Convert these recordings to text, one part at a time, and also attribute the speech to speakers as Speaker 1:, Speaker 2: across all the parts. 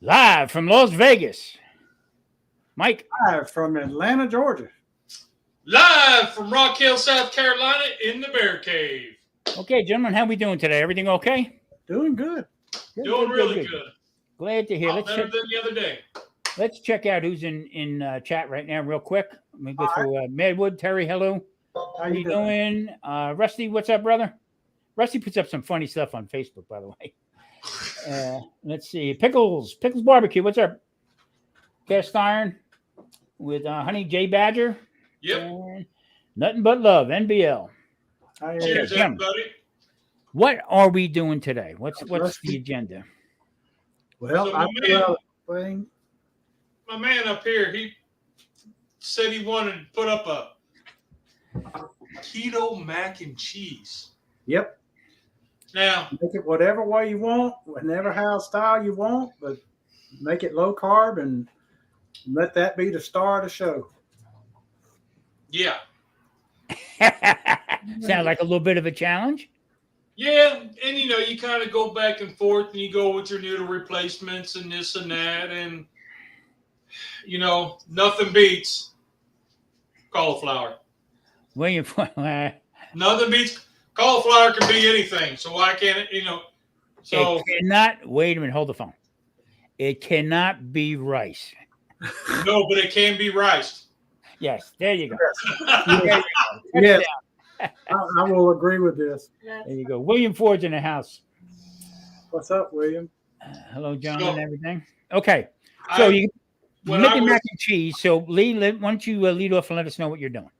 Speaker 1: Live from Las Vegas, Mike.
Speaker 2: Live from Atlanta, Georgia.
Speaker 3: Live from Rock Hill, South Carolina in the Bear Cave.
Speaker 1: Okay, gentlemen, how we doing today? Everything okay?
Speaker 2: Doing good.
Speaker 3: Doing really good.
Speaker 1: Glad to hear.
Speaker 3: Better than the other day.
Speaker 1: Let's check out who's in chat right now real quick. Let me go through Madwood. Terry, hello.
Speaker 2: How you doing?
Speaker 1: Rusty, what's up, brother? Rusty puts up some funny stuff on Facebook, by the way. Let's see. Pickles Barbecue, what's up? Cast Iron with Honey J Badger.
Speaker 3: Yep.
Speaker 1: And Nothing But Love, NBL.
Speaker 3: Cheers, everybody.
Speaker 1: What are we doing today? What's the agenda?
Speaker 2: Well,
Speaker 3: so my man up here, he said he wanted to put up a keto mac and cheese.
Speaker 2: Yep.
Speaker 3: Now,
Speaker 2: make it whatever way you want, whatever how style you want, but make it low carb and let that be the star of the show.
Speaker 3: Yeah.
Speaker 1: Sounds like a little bit of a challenge.
Speaker 3: Yeah, and you kind of go back and forth, and you go with your noodle replacements and this and that, and nothing beats cauliflower.
Speaker 1: William,
Speaker 3: nothing beats cauliflower. Can be anything, so why can't it? So
Speaker 1: it cannot. Wait a minute, hold the phone. It cannot be rice.
Speaker 3: No, but it can be rice.
Speaker 1: Yes, there you go.
Speaker 2: Yes. I will agree with this.
Speaker 1: There you go. William Ford's in the house.
Speaker 2: What's up, William?
Speaker 1: Hello, John, and everything. Okay, so you making mac and cheese. So Lee, why don't you lead off and let us know what you're doing?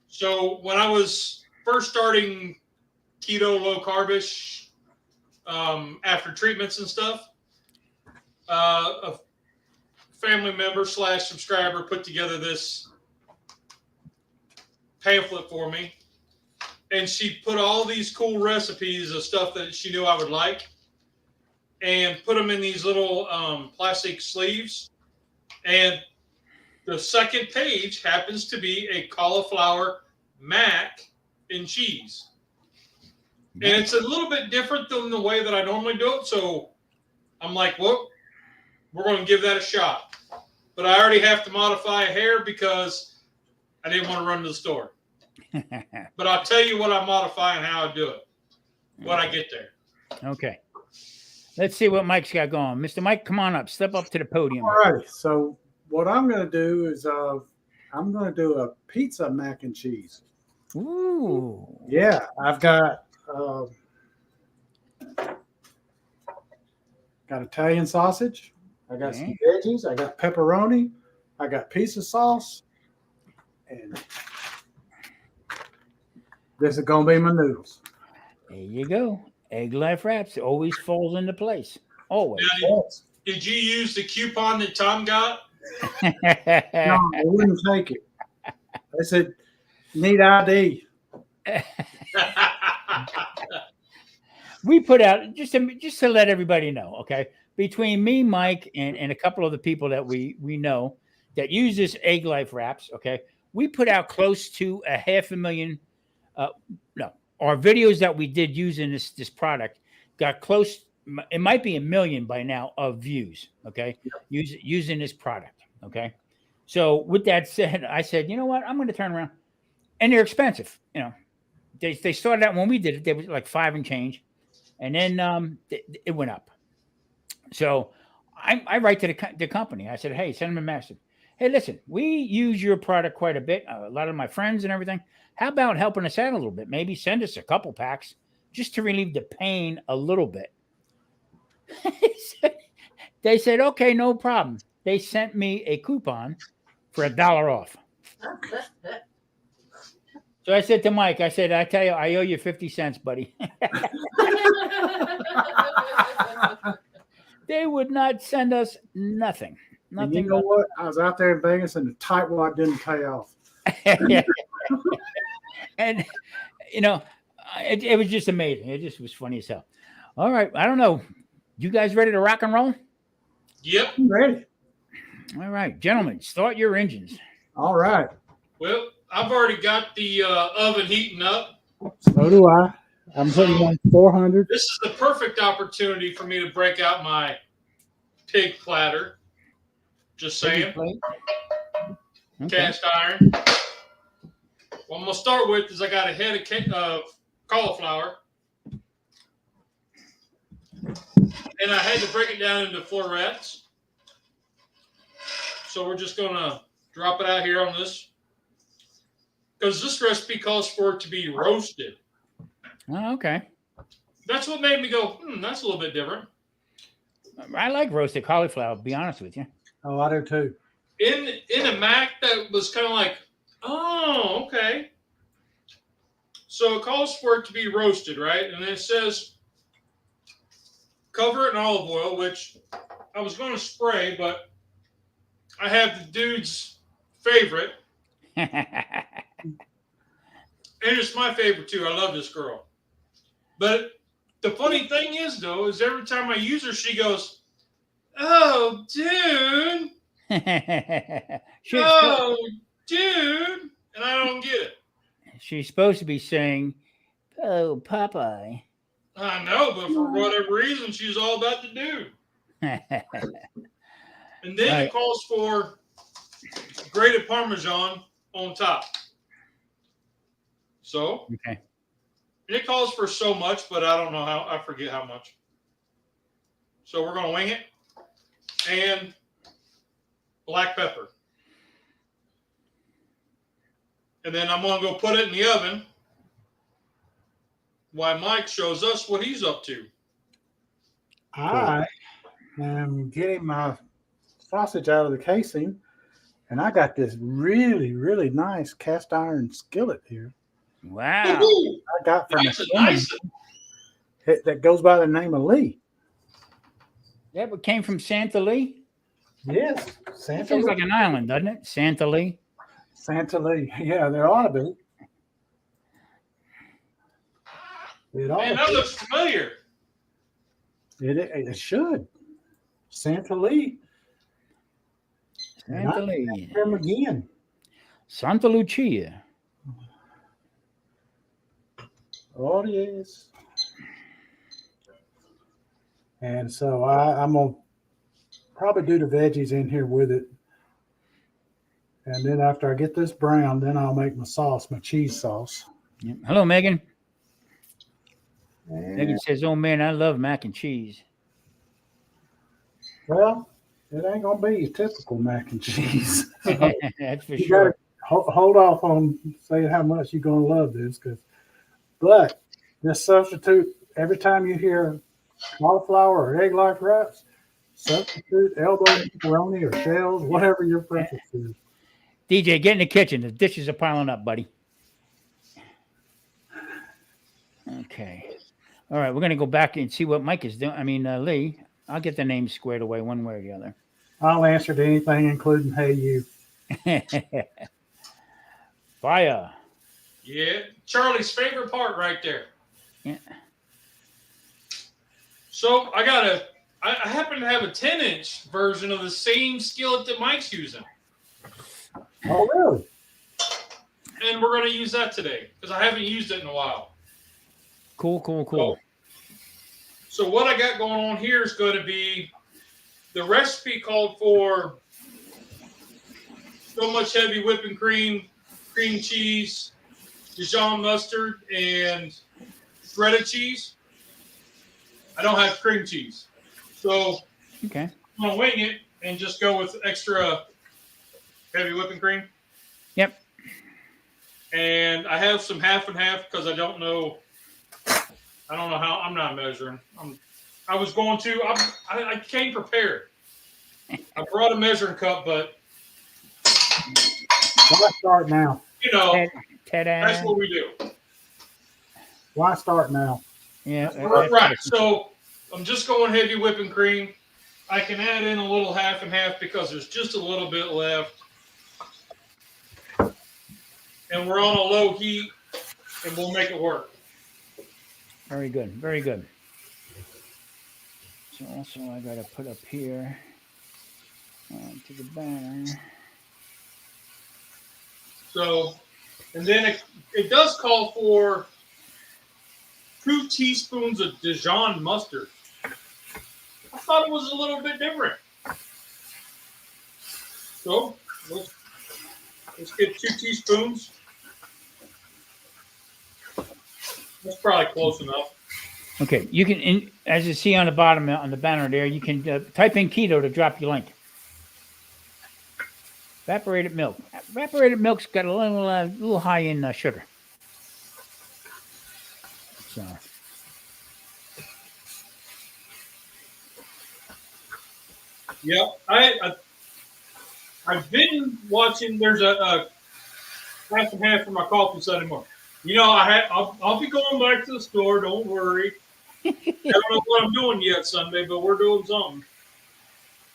Speaker 3: So when I was first starting keto, low carbish, after treatments and stuff, a family member / subscriber put together this pamphlet for me. And she put all these cool recipes of stuff that she knew I would like and put them in these little plastic sleeves. And the second page happens to be a cauliflower mac and cheese. And it's a little bit different than the way that I normally do it. So I'm like, well, we're going to give that a shot. But I already have to modify a hair because I didn't want to run to the store. But I'll tell you what I modify and how I do it when I get there.
Speaker 1: Okay. Let's see what Mike's got going. Mr. Mike, come on up. Step up to the podium.
Speaker 2: All right. So what I'm going to do is I'm going to do a pizza mac and cheese.
Speaker 1: Ooh.
Speaker 2: Yeah. I've got Italian sausage. I got some veggies. I got pepperoni. I got pizza sauce. And this is going to be my noodles.
Speaker 1: There you go. Egg life wraps. It always falls into place. Always.
Speaker 3: Now, did you use the coupon that Tom got?
Speaker 2: No, I wouldn't take it. I said, need ID.
Speaker 1: We put out, just to let everybody know, okay? Between me, Mike, and a couple of the people that we know that use this egg life wraps, okay? We put out close to 500,000. Our videos that we did using this product got close. It might be 1 million by now of views. Okay, using this product. Okay, so with that said, I said, you know what, I'm going to turn around, and they're expensive. They started out when we did it. They were like $5 and change, and then it went up. So I write to the company. I said, hey, send them a message. Hey, listen, we use your product quite a bit. A lot of my friends and everything. How about helping us out a little bit? Maybe send us a couple packs just to relieve the pain a little bit. They said, okay, no problem. They sent me a coupon for $1 off. So I said to Mike, I said, I tell you, I owe you 50 cents, buddy. They would not send us nothing.
Speaker 2: And you know what? I was out there in Vegas and the tightwad didn't pay off.
Speaker 1: And, it was just amazing. It just was funny as hell. All right. I don't know. You guys ready to rock and roll?
Speaker 3: Yep.
Speaker 2: I'm ready.
Speaker 1: All right. Gentlemen, start your engines.
Speaker 2: All right.
Speaker 3: Well, I've already got the oven heating up.
Speaker 2: So do I. I'm putting on 400.
Speaker 3: This is the perfect opportunity for me to break out my pig platter. Just saying.
Speaker 1: Okay.
Speaker 3: Cast iron. What I'm going to start with is I got a head of cauliflower. And I had to break it down into florets. So we're just going to drop it out here on this. Because this recipe calls for it to be roasted.
Speaker 1: Oh, okay.
Speaker 3: That's what made me go, that's a little bit different.
Speaker 1: I like roasted cauliflower, to be honest with you.
Speaker 2: Oh, I do too.
Speaker 3: In a mac, that was kind of like, oh, okay. So it calls for it to be roasted, right? And it says cover it in olive oil, which I was going to spray, but I have the dude's favorite. And it's my favorite too. I love this girl. But the funny thing is, though, is every time I use her, she goes, "Oh, dude. Oh, dude." And I don't get it.
Speaker 1: She's supposed to be saying, "Oh, Popeye."
Speaker 3: I know, but for whatever reason, she's all about the dude. And then it calls for grated Parmesan on top. So,
Speaker 1: okay.
Speaker 3: It calls for so much, but I don't know how. I forget how much. So we're going to wing it. And black pepper. And then I'm going to go put it in the oven while Mike shows us what he's up to.
Speaker 2: I am getting my sausage out of the casing, and I got this really, really nice cast iron skillet here.
Speaker 1: Wow.
Speaker 2: I got from
Speaker 3: That's a nice one.
Speaker 2: that goes by the name of Lee.
Speaker 1: That what came from Santa Lee?
Speaker 2: Yes, Santa
Speaker 1: Sounds
Speaker 2: Lee.
Speaker 1: like an island, doesn't it? Santa Lee.
Speaker 2: Santa Lee. Yeah, there ought to be. It ought
Speaker 3: Man,
Speaker 2: to
Speaker 3: that
Speaker 2: be.
Speaker 3: looks familiar.
Speaker 2: It should. Santa Lee.
Speaker 1: Santa Lee.
Speaker 2: Him again.
Speaker 1: Santa Lucia.
Speaker 2: Oh, yes. And so I'm going to probably do the veggies in here with it. And then after I get this brown, then I'll make my sauce, my cheese sauce.
Speaker 1: Yeah. Hello, Megan.
Speaker 2: And,
Speaker 1: Megan says, "Oh man, I love mac and cheese."
Speaker 2: well, it ain't going to be your typical mac and cheese.
Speaker 1: That's for
Speaker 2: You
Speaker 1: sure.
Speaker 2: gotta hold off on saying how much you're going to love this. But just substitute every time you hear cauliflower or egg life wraps, substitute elbow macaroni or shells, whatever your preference is.
Speaker 1: DJ, get in the kitchen. The dishes are piling up, buddy. Okay. All right, we're going to go back and see what Mike is doing. I mean, Lee, I'll get the names squared away one way or the other.
Speaker 2: I'll answer to anything, including "Hey, you."
Speaker 1: Fire.
Speaker 3: Yeah, Charlie's favorite part right there.
Speaker 1: Yeah.
Speaker 3: So I happen to have a 10-inch version of the same skillet that Mike's using.
Speaker 2: Oh, really?
Speaker 3: And we're going to use that today because I haven't used it in a while.
Speaker 1: Cool.
Speaker 3: So what I got going on here is going to be the recipe called for so much heavy whipping cream, cream cheese, Dijon mustard, and shredded cheese. I don't have cream cheese. So
Speaker 1: Okay.
Speaker 3: I'm going to wing it and just go with extra heavy whipping cream.
Speaker 1: Yep.
Speaker 3: And I have some half and half because I don't know how. I'm not measuring. I came prepared. I brought a measuring cup, but
Speaker 2: Why start now?
Speaker 1: Ta-da.
Speaker 3: that's what we do.
Speaker 2: Why start now?
Speaker 1: Yeah.
Speaker 3: Right. So I'm just going heavy whipping cream. I can add in a little half and half because there's just a little bit left. And we're on a low heat, and we'll make it work.
Speaker 1: Very good. So also I got to put up here to the banner.
Speaker 3: So, and then it does call for 2 teaspoons of Dijon mustard. thought it was a little bit different. So let's get 2 teaspoons. That's probably close enough.
Speaker 1: Okay, you can, as you see on the bottom on the banner there, you can type in keto to drop your link. Evaporated milk. Evaporated milk's got a little high in sugar. So.
Speaker 3: Yeah, I've been watching. There's a half and half for my coffee Sunday morning. I'll be going back to the store. Don't worry. I don't know what I'm doing yet Sunday, but we're doing something.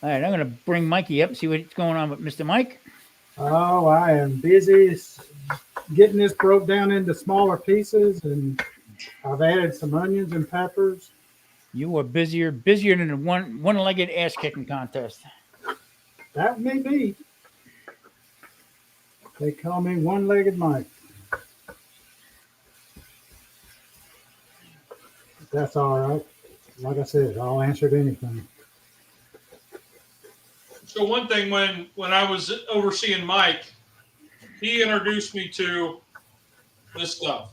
Speaker 1: All right, I'm going to bring Mikey up, see what's going on with Mr. Mike.
Speaker 2: Oh, I am busy getting this broke down into smaller pieces, and I've added some onions and peppers.
Speaker 1: You are busier than a one-legged ass kicking contest.
Speaker 2: That may be. They call me one-legged Mike. That's all right. Like I said, I'll answer to anything.
Speaker 3: So one thing, when I was overseeing Mike, he introduced me to this stuff.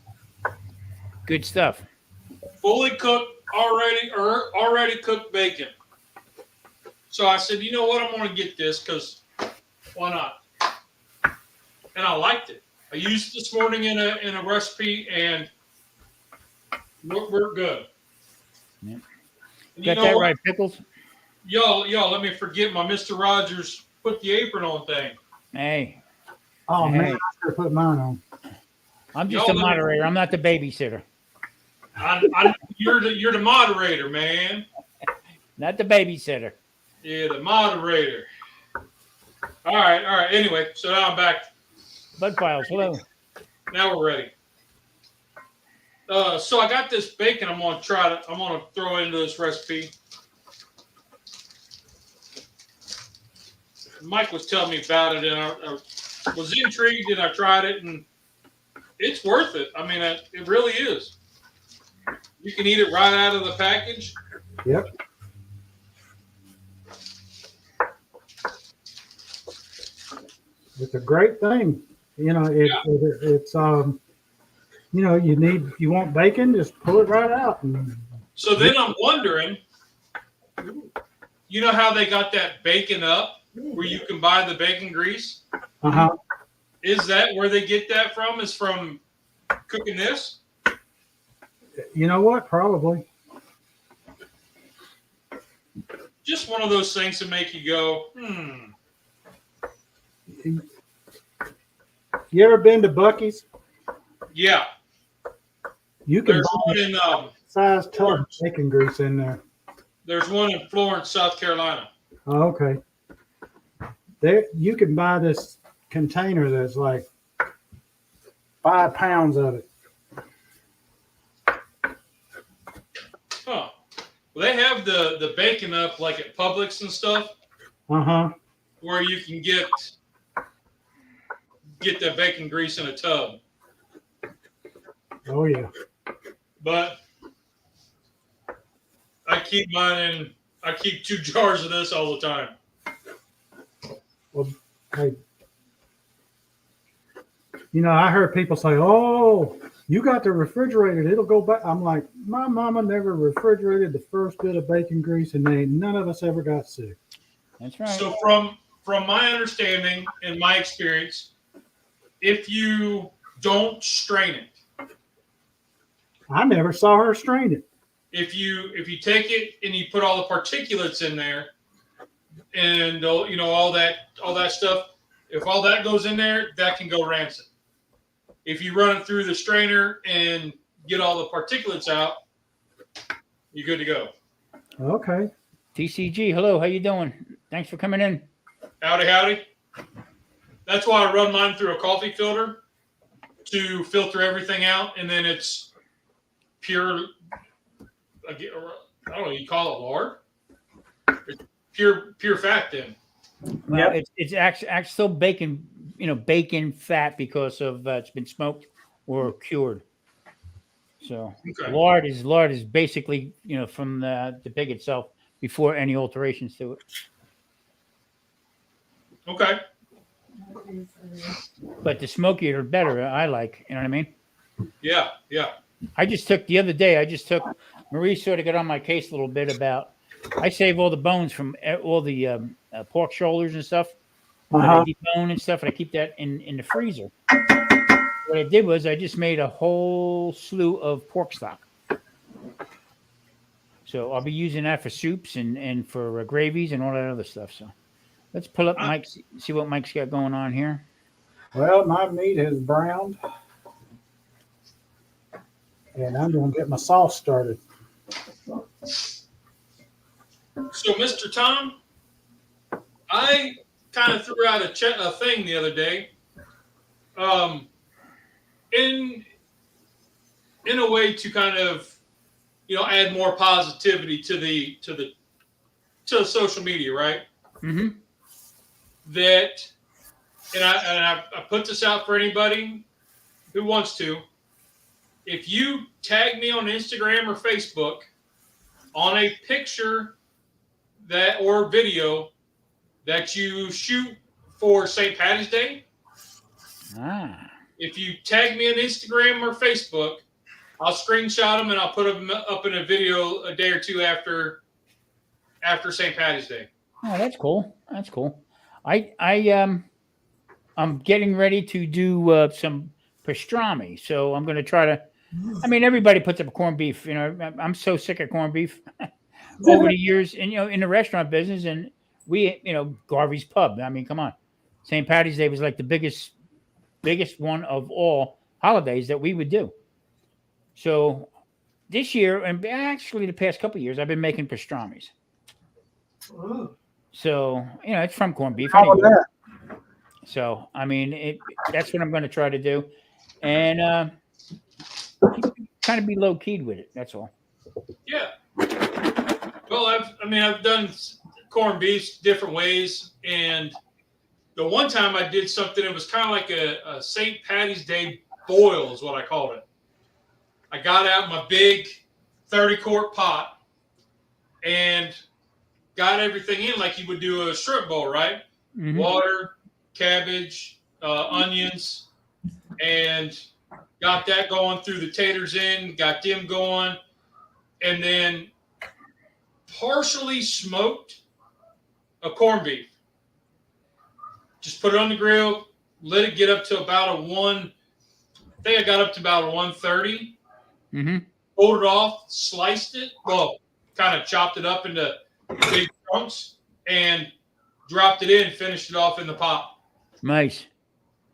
Speaker 1: Good stuff.
Speaker 3: Fully cooked, already cooked bacon. So I said, you know what, I'm going to get this because why not? And I liked it. I used it this morning in a recipe, and we're good.
Speaker 1: Yeah.
Speaker 3: And
Speaker 1: Got that right, Pickles?
Speaker 3: Y'all, let me forget my Mr. Rogers put the apron on thing.
Speaker 1: Hey.
Speaker 2: Oh,
Speaker 1: hey.
Speaker 2: man, I should have put mine on.
Speaker 1: I'm just a moderator. I'm not the babysitter.
Speaker 3: You're the moderator, man.
Speaker 1: Not the babysitter.
Speaker 3: Yeah, the moderator. All right. Anyway, so now I'm back.
Speaker 1: Bud Files, hello.
Speaker 3: Now we're ready. So I got this bacon. I'm gonna throw it into this recipe. Mike was telling me about it, and I was intrigued, and I tried it, and it's worth it. I mean, it really is. You can eat it right out of the package.
Speaker 2: Yep. It's a great thing. It's you want bacon, just pull it right out.
Speaker 3: So then I'm wondering, you know how they got that bacon up where you can buy the bacon grease?
Speaker 2: Uh-huh.
Speaker 3: Is that where they get that from? Is from cooking this?
Speaker 2: You know what? Probably.
Speaker 3: Just one of those things to make you go,
Speaker 2: You ever been to Buc-ee's?
Speaker 3: Yeah.
Speaker 2: You can
Speaker 3: There's
Speaker 2: buy
Speaker 3: one in
Speaker 2: size tub of bacon grease in there.
Speaker 3: There's one in Florence, South Carolina.
Speaker 2: Oh, okay. There, you can buy this container that's like 5 pounds of it.
Speaker 3: Huh. Well, they have the bacon up like at Publix and stuff,
Speaker 2: Uh-huh.
Speaker 3: where you can get that bacon grease in a tub.
Speaker 2: Oh, yeah.
Speaker 3: But I keep mine in. I keep 2 jars of this all the time.
Speaker 2: Well, hey, I heard people say, "Oh, you got the refrigerator; it'll go back." I'm like, my mama never refrigerated the first bit of bacon grease, and none of us ever got sick.
Speaker 1: That's right.
Speaker 3: So from my understanding and my experience, if you don't strain it,
Speaker 2: I never saw her strain it.
Speaker 3: if you take it and you put all the particulates in there, and all that stuff, if all that goes in there, that can go rancid. If you run it through the strainer and get all the particulates out, you're good to go.
Speaker 2: Okay.
Speaker 1: TCG, hello, how you doing? Thanks for coming in.
Speaker 3: Howdy. That's why I run mine through a coffee filter to filter everything out, and then it's pure. I don't know. You call it lard? It's pure fat then.
Speaker 1: Well, it's actually still bacon, bacon fat because of it's been smoked or cured. So
Speaker 3: Okay.
Speaker 1: lard is basically from the pig itself, before any alterations to it.
Speaker 3: Okay.
Speaker 1: But the smokier the better. I like. You know what I mean?
Speaker 3: Yeah. Yeah.
Speaker 1: I just took the other day. Marie sort of got on my case a little bit about. I save all the bones from all the pork shoulders and stuff. That I debone and stuff, and I keep that in the freezer. What I did was I just made a whole slew of pork stock. So I'll be using that for soups and for gravies and all that other stuff. So let's pull up Mike's, see what Mike's got going on here.
Speaker 2: Well, my meat is browned, and I'm going to get my sauce started.
Speaker 3: So, Mr. Tom, I kind of threw out a thing the other day, in a way to kind of, add more positivity to the social media, right?
Speaker 1: Mm-hmm.
Speaker 3: That, and I put this out for anybody who wants to. If you tag me on Instagram or Facebook on a picture or video that you shoot for St. Patty's Day, if you tag me on Instagram or Facebook, I'll screenshot them and I'll put them up in a video a day or two after St. Patty's Day.
Speaker 1: Oh, that's cool. That's cool. I'm getting ready to do some pastrami, so I'm going to try to. I mean, everybody puts up a corned beef. I'm so sick of corned beef over the years, and in the restaurant business, and we, Garvey's Pub. I mean, come on, St. Patty's Day was like the biggest one of all holidays that we would do. So this year, and actually the past couple of years, I've been making pastrami's. So it's from corned beef. Anyway. So I mean, that's what I'm going to try to do, and kind of be low keyed with it. That's all.
Speaker 3: Yeah. Well, I've done corned beef different ways, and the one time I did something, it was kind of like a St. Patty's Day boil is what I called it. I got out my big 30-quart pot and got everything in like you would do a shrimp bowl, right? Mm-hmm. Water, cabbage, onions, and got that going, threw the taters in, got them going, and then partially smoked a corned beef. Just put it on the grill, let it get up to about I think I got up to about a 130.
Speaker 1: Mm-hmm.
Speaker 3: Pulled it off, sliced it, kind of chopped it up into big chunks, and dropped it in, finished it off in the pot.
Speaker 1: Nice.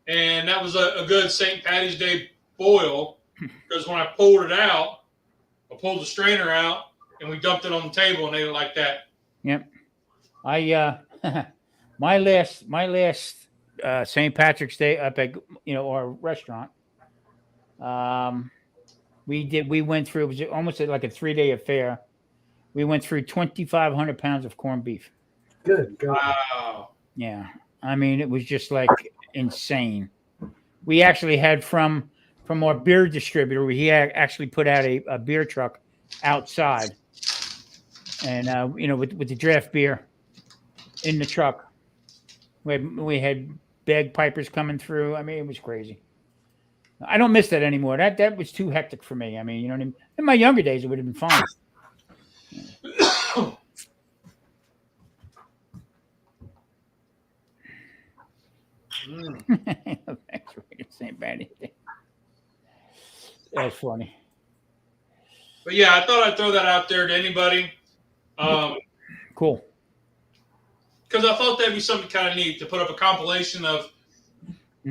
Speaker 3: And that was a good St. Patty's Day boil, because when I pulled it out, I pulled the strainer out, and we dumped it on the table and ate it like that.
Speaker 1: Yep. My last St. Patrick's Day up at our restaurant. We went through, it was almost like a 3-day affair. We went through 2,500 pounds of corned beef.
Speaker 2: Good God.
Speaker 3: Wow.
Speaker 1: Yeah. I mean, it was just like insane. We actually had from our beer distributor, he actually put out a beer truck outside, and with the draft beer in the truck. We had bagpipers coming through. I mean, it was crazy. I don't miss that anymore. That was too hectic for me. I mean, you know what I mean? In my younger days, it would have been fine. Thanks for St. Patty's Day. That's funny.
Speaker 3: But yeah, I thought I'd throw that out there to anybody.
Speaker 1: Cool.
Speaker 3: Because I thought that'd be something kind of neat to put up a compilation of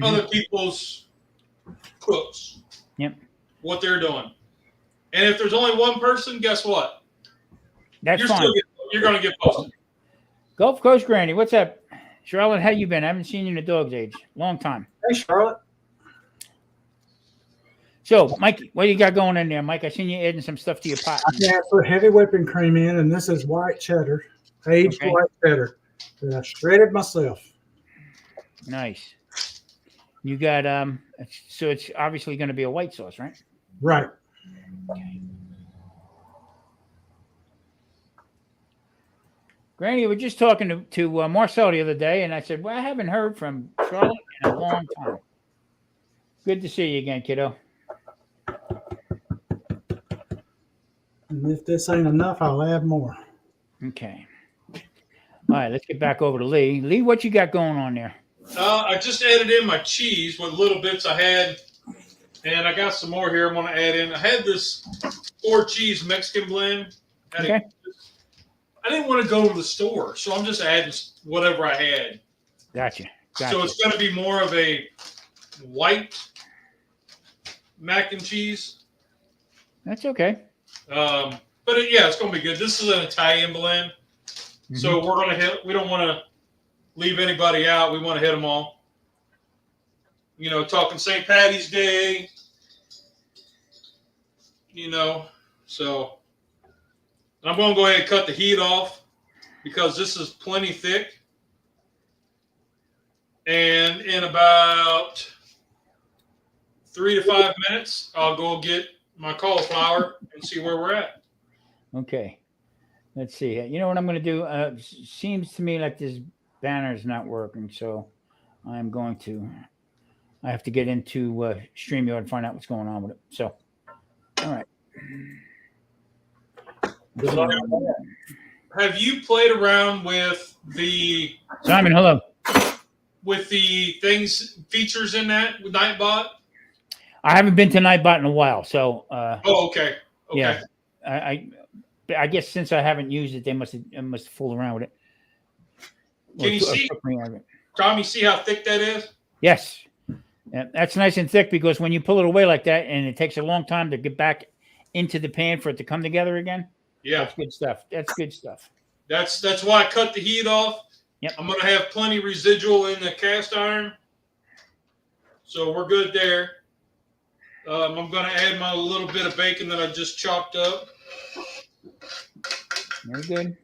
Speaker 3: other people's cooks.
Speaker 1: Yep.
Speaker 3: What they're doing. And if there's only one person, guess what?
Speaker 1: That's fine.
Speaker 3: You're going to get posted.
Speaker 1: Gulf Coast Granny, what's up? Charlotte, how you been? I haven't seen you in a dog's age. Long time.
Speaker 2: Hey, Charlotte.
Speaker 1: So, Mike, what do you got going in there, Mike? I seen you adding some stuff to your pot.
Speaker 2: I put heavy whipping cream in, and this is white cheddar, aged white cheddar that I shredded myself.
Speaker 1: Nice. You got so it's obviously going to be a white sauce, right?
Speaker 2: Right.
Speaker 1: Okay. Granny, we were just talking to Marcel the other day, and I said, well, I haven't heard from Charlotte in a long time. Good to see you again, kiddo.
Speaker 2: And if this ain't enough, I'll add more.
Speaker 1: Okay. All right, let's get back over to Lee. Lee, what you got going on there?
Speaker 3: I just added in my cheese with little bits I had, and I got some more here I'm going to add in. I had this 4-cheese Mexican blend.
Speaker 1: Okay.
Speaker 3: I didn't want to go to the store, so I'm just adding whatever I had.
Speaker 1: Gotcha.
Speaker 3: So it's going to be more of a white mac and cheese.
Speaker 1: That's okay.
Speaker 3: But it's going to be good. This is an Italian blend, so we're going to hit. We don't want to leave anybody out. We want to hit them all. You know, talking St. Patty's Day. You know, so I'm going to go ahead and cut the heat off because this is plenty thick. And in about 3 to 5 minutes, I'll go get my cauliflower and see where we're at.
Speaker 1: Okay. Let's see. You know what I'm going to do? Seems to me like this banner is not working, so I'm going to. I have to get into StreamYard and find out what's going on with it. So, all right.
Speaker 3: Have you played around with the
Speaker 1: Simon? Hello.
Speaker 3: With the features in that with Nightbot?
Speaker 1: I haven't been to Nightbot in a while, so.
Speaker 3: Okay.
Speaker 1: Yeah, I guess since I haven't used it, they must have fooled around with it.
Speaker 3: Can you see, Tommy? See how thick that is?
Speaker 1: Yes, yeah, that's nice and thick because when you pull it away like that, and it takes a long time to get back into the pan for it to come together again.
Speaker 3: Yeah,
Speaker 1: that's good stuff. That's good stuff.
Speaker 3: That's why I cut the heat off.
Speaker 1: Yep.
Speaker 3: I'm going to have plenty residual in the cast iron, so we're good there. I'm going to add my little bit of bacon that I just chopped up.
Speaker 1: Very good.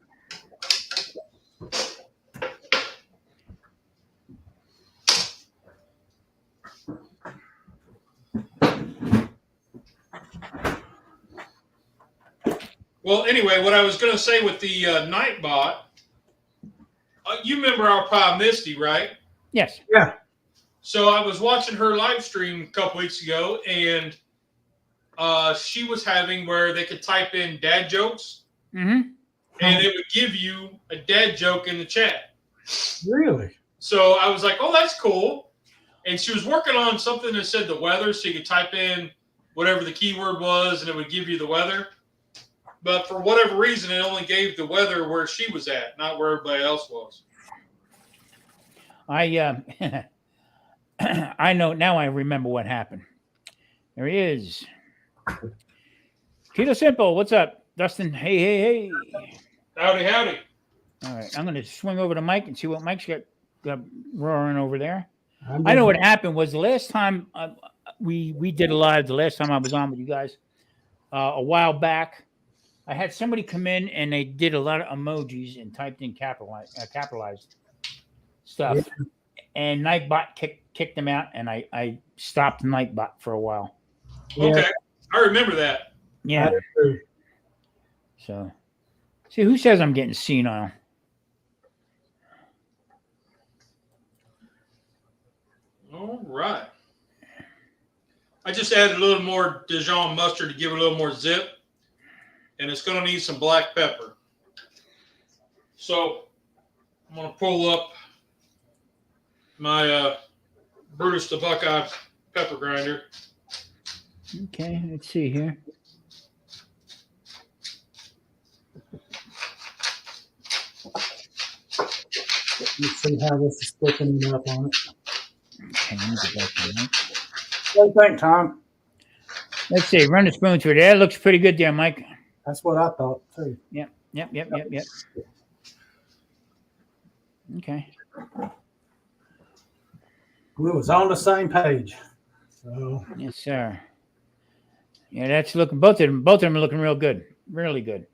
Speaker 3: Well, anyway, what I was going to say with the Nightbot, you remember our pal Misty, right?
Speaker 1: Yes.
Speaker 2: Yeah.
Speaker 3: So I was watching her live stream a couple weeks ago, and she was having where they could type in dad jokes, and it would give you a dad joke in the chat.
Speaker 2: Really?
Speaker 3: So I was like, oh, that's cool. And she was working on something that said the weather, so you could type in whatever the keyword was, and it would give you the weather. But for whatever reason, it only gave the weather where she was at, not where everybody else was.
Speaker 1: I know now. I remember what happened. There he is. Keto Simple, what's up, Dustin? Hey.
Speaker 3: Howdy.
Speaker 1: All right, I'm going to swing over to Mike and see what Mike's got roaring over there. I know what happened was the last time we did a live. The last time I was on with you guys, a while back. I had somebody come in and they did a lot of emojis and typed in capitalized stuff. Yeah. And Nightbot kicked them out, and I stopped Nightbot for a while.
Speaker 3: Okay, I remember that.
Speaker 1: Yeah. So, see, who says I'm getting senile?
Speaker 3: All right. I just added a little more Dijon mustard to give it a little more zip. And it's going to need some black pepper. So I'm going to pull up my Brutus the Buckeye pepper grinder.
Speaker 1: Okay, let's see here.
Speaker 2: Let's see how this is thickening up on it.
Speaker 1: Okay, let me get back to that.
Speaker 2: What do you think, Tom?
Speaker 1: Let's see. Run the spoon through there. That looks pretty good there, Mike.
Speaker 2: That's what I thought, too.
Speaker 1: Yep. Okay.
Speaker 2: We was on the same page. So
Speaker 1: Yes, sir. Yeah, that's looking. Both of them are looking real good. Really good.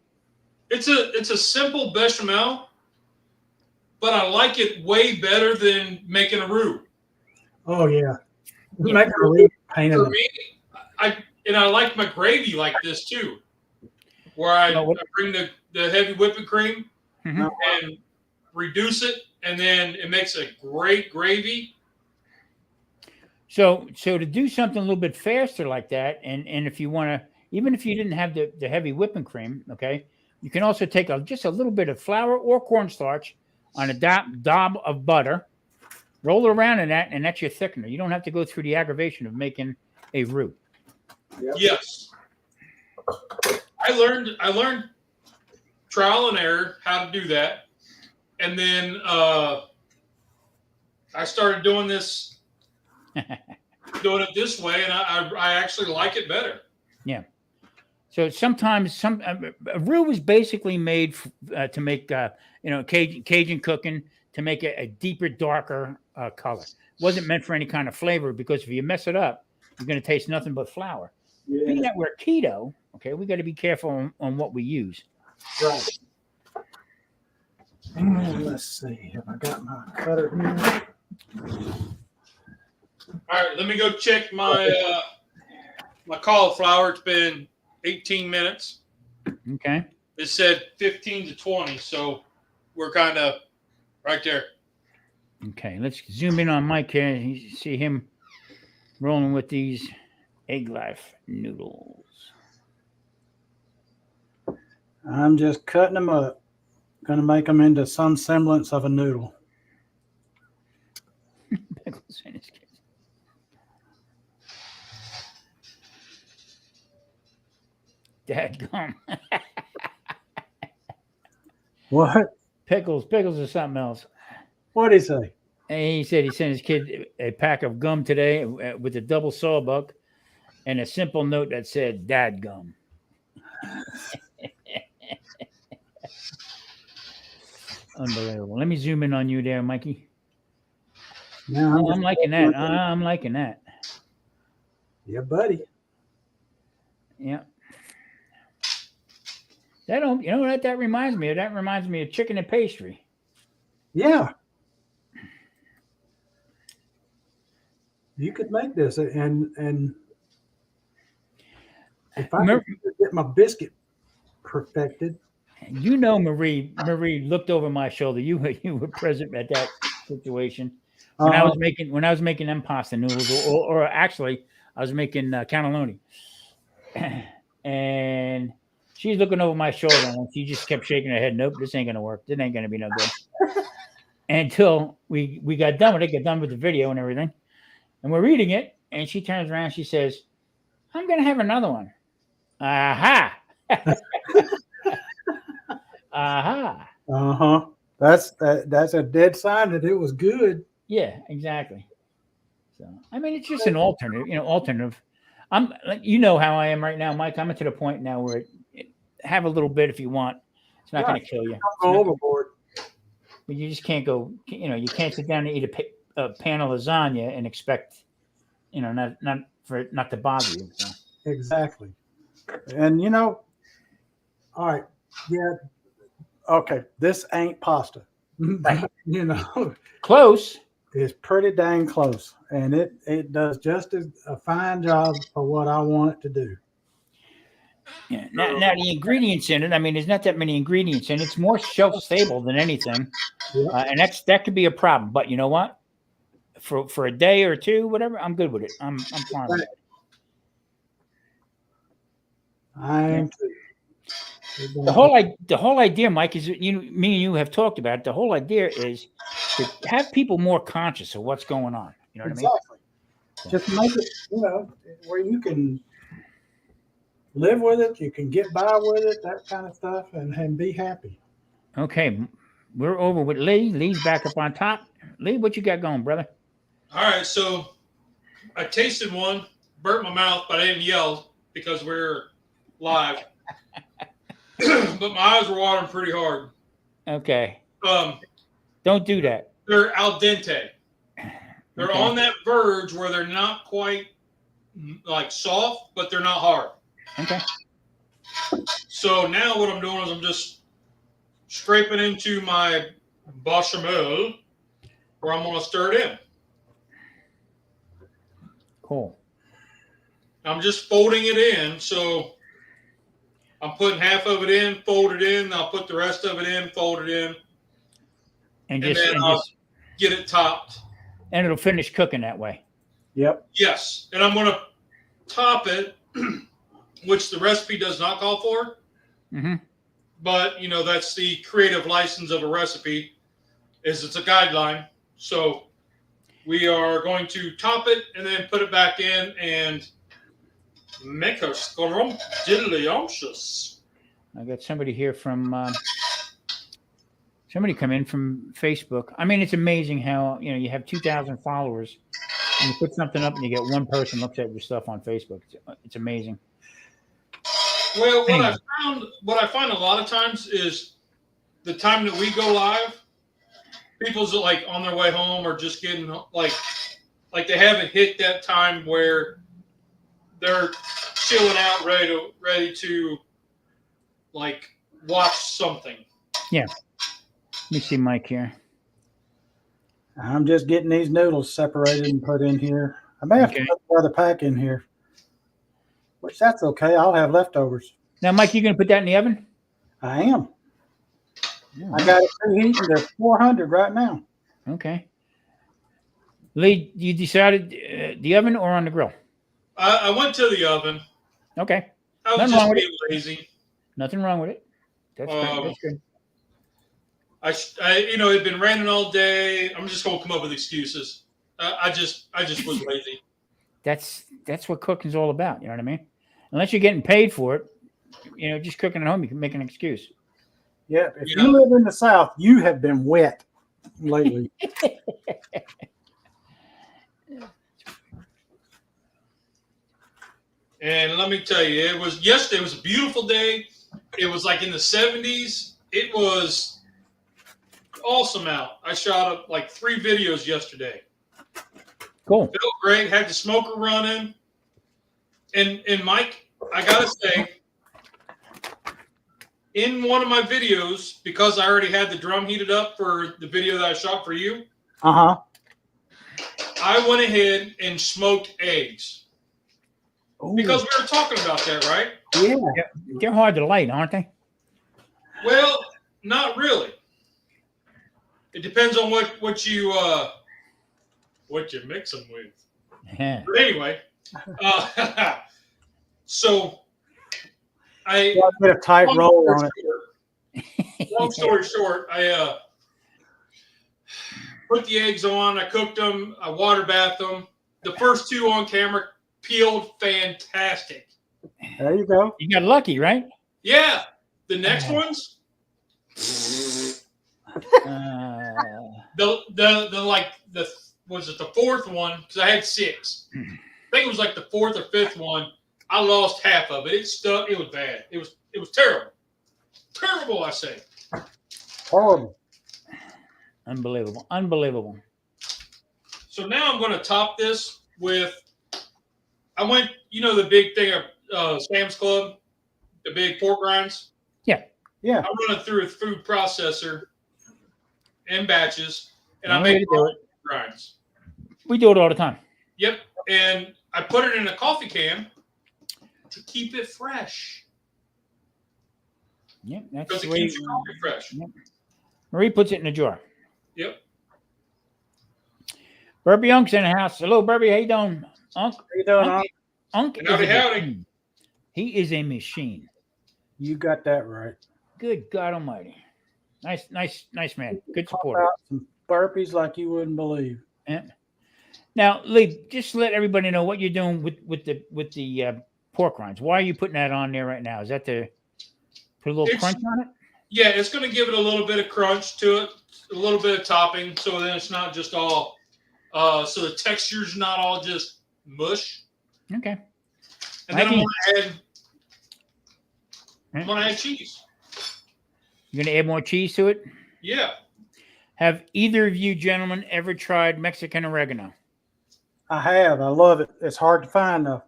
Speaker 3: It's a simple bechamel, but I like it way better than making a roux.
Speaker 2: Oh yeah. Making a roux pain
Speaker 3: for me, I like my gravy like this too, where I bring the heavy whipping cream
Speaker 1: Mhm.
Speaker 3: and reduce it, and then it makes a great gravy.
Speaker 1: So to do something a little bit faster like that, and if you want to, even if you didn't have the heavy whipping cream, okay, you can also take just a little bit of flour or cornstarch on a dob of butter, roll it around in that, and that's your thickener. You don't have to go through the aggravation of making a roux.
Speaker 2: Yep.
Speaker 3: Yes, I learned trial and error how to do that, and then I started doing it this way, and I actually like it better.
Speaker 1: Yeah. So sometimes a roux is basically made to make Cajun cooking, to make a deeper, darker color. It wasn't meant for any kind of flavor, because if you mess it up, you're going to taste nothing but flour. Being
Speaker 2: Yeah.
Speaker 1: that we're keto, okay, we got to be careful on what we use.
Speaker 2: Right. And let's see. Have I got my cutter here?
Speaker 3: All right, let me go check my cauliflower. It's been 18 minutes.
Speaker 1: Okay.
Speaker 3: It said 15 to 20, so we're kind of right there.
Speaker 1: Okay. Let's zoom in on Mike here. You see him rolling with these egg life noodles.
Speaker 2: I'm just cutting them up. Going to make them into some semblance of a noodle.
Speaker 1: Pickles in his kitchen. Dadgum.
Speaker 2: What?
Speaker 1: Pickles are something else.
Speaker 2: What'd he say?
Speaker 1: And he said he sent his kid a pack of gum today with a double sawbuck and a simple note that said "Dad gum." Unbelievable. Let me zoom in on you there, Mikey.
Speaker 2: Yeah,
Speaker 1: Oh, I'm liking that. I'm liking that.
Speaker 2: Yeah, buddy.
Speaker 1: Yeah. That don't. You know what that reminds me of? That reminds me of chicken and pastry.
Speaker 2: Yeah. You could make this, and if I could get my biscuit perfected.
Speaker 1: You know, Marie looked over my shoulder. You were present at that situation when I was making them pasta noodles, or actually I was making cannelloni, and she's looking over my shoulder, and she just kept shaking her head. Nope, this ain't gonna work. This ain't gonna be no good. Until we got done with it, got done with the video and everything, and we're reading it, and she turns around, she says, "I'm gonna have another one." Aha. Aha.
Speaker 2: Uh-huh. That's a dead sign that it was good.
Speaker 1: Yeah, exactly. So I mean, it's just an alternative. I'm, you know how I am right now, Mike. I'm to the point now where have a little bit if you want. It's not going to kill you.
Speaker 2: Don't go overboard.
Speaker 1: But you just can't go. You can't sit down and eat a pan of lasagna and expect, not for it not to bother you. So.
Speaker 2: Exactly. And all right, yeah. Okay, this ain't pasta.
Speaker 1: Right. Close.
Speaker 2: It's pretty dang close, and it does just as a fine job for what I want it to do.
Speaker 1: Yeah. Now the ingredients in it. I mean, there's not that many ingredients in it. It's more shelf stable than anything, and that could be a problem. But you know what? For a day or two, whatever, I'm good with it. I'm fine with it.
Speaker 2: I am too.
Speaker 1: The whole idea, Mike, is me and you have talked about it. The whole idea is to have people more conscious of what's going on. You know what I mean?
Speaker 2: Just make it, where you can live with it, you can get by with it, that kind of stuff, and be happy.
Speaker 1: Okay, we're over with Lee. Lee's back up on top. Lee, what you got going, brother?
Speaker 3: All right, so I tasted one, burnt my mouth, but I didn't yell because we're live. But my eyes were watering pretty hard.
Speaker 1: Okay. Don't do that.
Speaker 3: They're al dente. They're on that verge where they're not quite like soft, but they're not hard.
Speaker 1: Okay.
Speaker 3: So now what I'm doing is I'm just scraping into my bechamel, where I'm going to stir it in.
Speaker 1: Cool.
Speaker 3: I'm just folding it in. So I'm putting half of it in, fold it in. I'll put the rest of it in, fold it in,
Speaker 1: And
Speaker 3: and
Speaker 1: just
Speaker 3: then I'll get it topped.
Speaker 1: and it'll finish cooking that way.
Speaker 2: Yep.
Speaker 3: Yes, and I'm going to top it, which the recipe does not call for.
Speaker 1: Mm-hmm.
Speaker 3: But that's the creative license of a recipe. It's a guideline. So we are going to top it and then put it back in and make her scrumptious.
Speaker 1: I got somebody here from somebody come in from Facebook. I mean, it's amazing how you have 2,000 followers and you put something up and you get one person looks at your stuff on Facebook. It's amazing.
Speaker 3: Well, what I find a lot of times is the time that we go live, people's like on their way home or just getting like they haven't hit that time where they're chilling out, ready to like watch something.
Speaker 1: Yeah. Let me see Mike here.
Speaker 2: I'm just getting these noodles separated and put in here. I may have to put another pack in here, which that's okay. I'll have leftovers.
Speaker 1: Now, Mike, you going to put that in the oven?
Speaker 2: I am.
Speaker 1: Yeah.
Speaker 2: I got it preheating. They're 400 right now.
Speaker 1: Okay. Lee, you decided the oven or on the grill?
Speaker 3: I went to the oven.
Speaker 1: Okay.
Speaker 3: I was
Speaker 1: Nothing
Speaker 3: just
Speaker 1: wrong with
Speaker 3: being lazy.
Speaker 1: Nothing wrong with it. That's good. That's good.
Speaker 3: It'd been raining all day. I'm just gonna come up with excuses. I just was lazy.
Speaker 1: That's what cooking's all about. You know what I mean? Unless you're getting paid for it, just cooking at home, you can make an excuse.
Speaker 2: Yeah. If you live in the South, you have been wet lately.
Speaker 3: And let me tell you, yesterday was a beautiful day. It was like in the 70s. It was awesome out. I shot up like 3 videos yesterday.
Speaker 1: Cool.
Speaker 3: Felt great. Had the smoker running. And Mike, I gotta say, in one of my videos, because I already had the drum heated up for the video that I shot for you,
Speaker 2: Uh-huh.
Speaker 3: I went ahead and smoked eggs.
Speaker 2: Ooh.
Speaker 3: Because we were talking about that, right?
Speaker 2: Yeah.
Speaker 1: They're hard to light, aren't they?
Speaker 3: Well, not really. It depends on what you mix them with.
Speaker 1: Yeah.
Speaker 3: But anyway, so I
Speaker 2: Get a tight roll on it.
Speaker 3: long story short, I put the eggs on. I cooked them. I water bathed them. The first 2 on camera peeled fantastic.
Speaker 2: There you go.
Speaker 1: You got lucky, right?
Speaker 3: Yeah. The next ones, was it the 4th one? Because I had 6. I think it was like the 4th or 5th one. I lost half of it. It stuck. It was bad. It was terrible. Terrible, I say.
Speaker 2: Horrible.
Speaker 1: Unbelievable.
Speaker 3: So now I'm going to top this with. I went, the big thing of Sam's Club, the big pork rinds.
Speaker 2: Yeah.
Speaker 3: I run it through a food processor in batches, and I
Speaker 1: One
Speaker 3: make
Speaker 1: way to do it.
Speaker 3: rinds.
Speaker 1: We do it all the time.
Speaker 3: Yep, and I put it in a coffee can to keep it fresh.
Speaker 1: Yep, that's
Speaker 3: Because
Speaker 1: the
Speaker 3: it
Speaker 1: way.
Speaker 3: keeps your coffee fresh.
Speaker 1: Yep. Marie puts it in a jar.
Speaker 3: Yep.
Speaker 1: Burpee Unk's in the house. Hello, Burpee. How you doing, Unk?
Speaker 2: How you doing,
Speaker 1: Unk? Unk is
Speaker 3: Howdy,
Speaker 1: a
Speaker 3: howdy.
Speaker 1: machine. He is a machine.
Speaker 2: You got that right.
Speaker 1: Good God Almighty. Nice man. Good
Speaker 2: Pop
Speaker 1: supporter.
Speaker 2: out some burpees like you wouldn't believe.
Speaker 1: Yeah. Now, Lee, just let everybody know what you're doing with the pork rinds. Why are you putting that on there right now? Is that to put a little crunch on it?
Speaker 3: Yeah, it's going to give it a little bit of crunch to it, a little bit of topping, so then it's not just all. So the texture's not all just mush.
Speaker 1: Okay.
Speaker 3: And then I'm going to add cheese.
Speaker 1: You're going to add more cheese to it?
Speaker 3: Yeah.
Speaker 1: Have either of you gentlemen ever tried Mexican oregano?
Speaker 2: I have. I love it. It's hard to find though.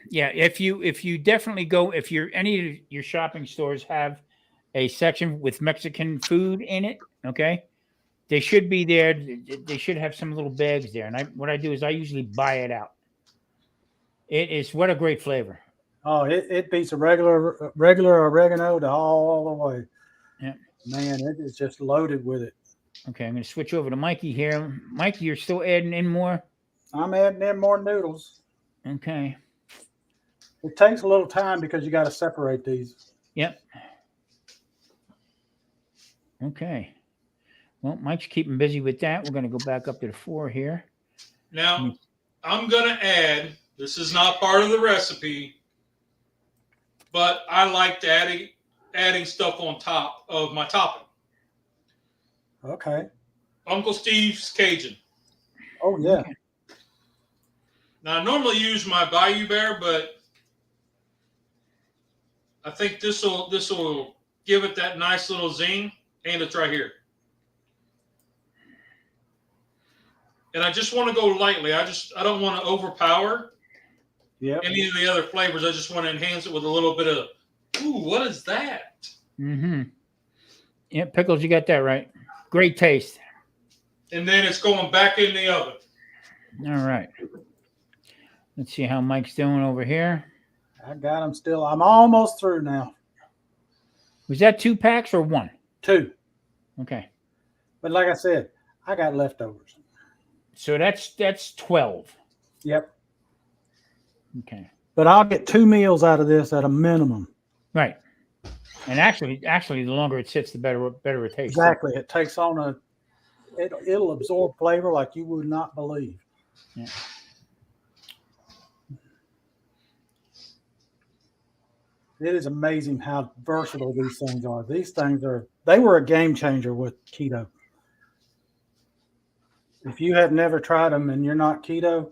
Speaker 1: Yeah, if you definitely go, if you're any of your shopping stores have a section with Mexican food in it, okay, they should be there. They should have some little bags there. And what I do is I usually buy it out. It is what a great flavor.
Speaker 2: Oh, it beats a regular oregano to all the way.
Speaker 1: Yeah.
Speaker 2: Man, it is just loaded with it.
Speaker 1: Okay, I'm going to switch over to Mikey here. Mikey, you're still adding in more?
Speaker 2: I'm adding in more noodles.
Speaker 1: Okay.
Speaker 2: It takes a little time because you got to separate these.
Speaker 1: Yep. Okay. Well, Mike's keeping busy with that. We're going to go back up to the 4 here.
Speaker 3: Now, I'm going to add, this is not part of the recipe, but I liked adding stuff on top of my topping.
Speaker 2: Okay.
Speaker 3: Uncle Steve's Cajun.
Speaker 2: Oh, yeah.
Speaker 1: Okay.
Speaker 3: Now, I normally use my Bayou Bear, but I think this will give it that nice little zing, and it's right here. And I just want to go lightly. I don't want to overpower any of the other flavors. I just want to enhance it with a little bit of, ooh, what is that?
Speaker 1: Mm-hmm. Yeah, Pickles, you got that right. Great taste.
Speaker 3: And then it's going back in the oven.
Speaker 1: All right. Let's see how Mike's doing over here.
Speaker 2: I got them still. I'm almost through now.
Speaker 1: Was that 2 packs or 1?
Speaker 2: 2.
Speaker 1: Okay.
Speaker 2: But like I said, I got leftovers.
Speaker 1: So that's 12.
Speaker 2: Yep.
Speaker 1: Okay.
Speaker 2: But I'll get 2 meals out of this at a minimum.
Speaker 1: Right. And actually, the longer it sits, the better it tastes.
Speaker 2: Exactly. It takes on it'll absorb flavor like you would not believe.
Speaker 1: Yeah.
Speaker 2: It is amazing how versatile these things are. These things they were a game changer with keto. If you have never tried them and you're not keto,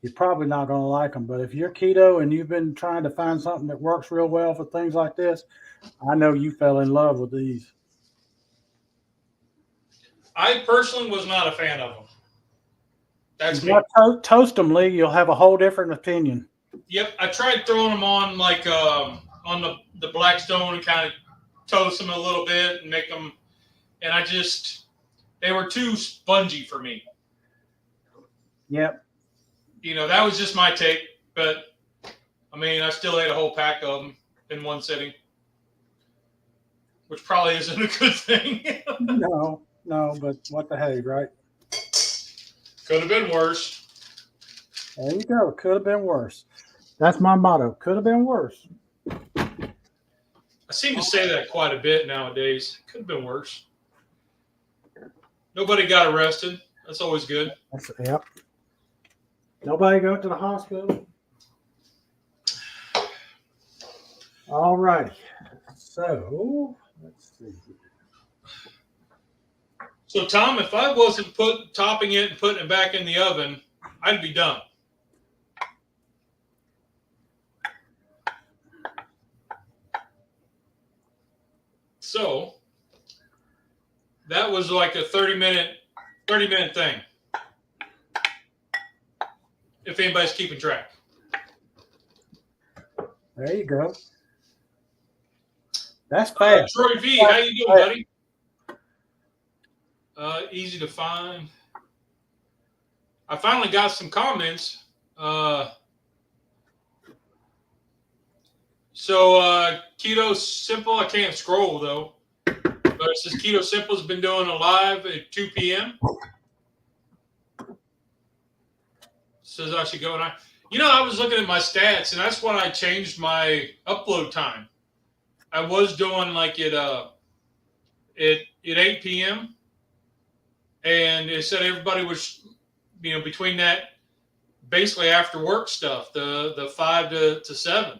Speaker 2: you're probably not going to like them. But if you're keto and you've been trying to find something that works real well for things like this, I know you fell in love with these.
Speaker 3: I personally was not a fan of them. That's me.
Speaker 2: Toast them, Lee. You'll have a whole different opinion.
Speaker 3: Yep, I tried throwing them on like on the Blackstone and kind of toast them a little bit and make them, and they were too spongy for me.
Speaker 2: Yep.
Speaker 3: You know, that was just my take, but I mean, I still ate a whole pack of them in one sitting, which probably isn't a good thing.
Speaker 2: No, but what the hey, right?
Speaker 3: Could have been worse.
Speaker 2: There you go. Could have been worse. That's my motto. Could have been worse.
Speaker 3: I seem to say that quite a bit nowadays. Could have been worse. Nobody got arrested. That's always good.
Speaker 2: Yep. Nobody go to the hospital. All right. So let's see.
Speaker 3: So Tom, if I wasn't topping it and putting it back in the oven, I'd be done. So that was like a 30-minute thing. If anybody's keeping track.
Speaker 2: There you go. That's fast.
Speaker 3: Troy V, how you doing, buddy? Easy to find. I finally got some comments. So Keto Simple, I can't scroll though. But it says Keto Simple's been doing a live at 2 p.m. Says I should go and I was looking at my stats and that's when I changed my upload time. I was doing like at 8 p.m. and it said everybody was, between that, basically after work stuff, the 5 to 7.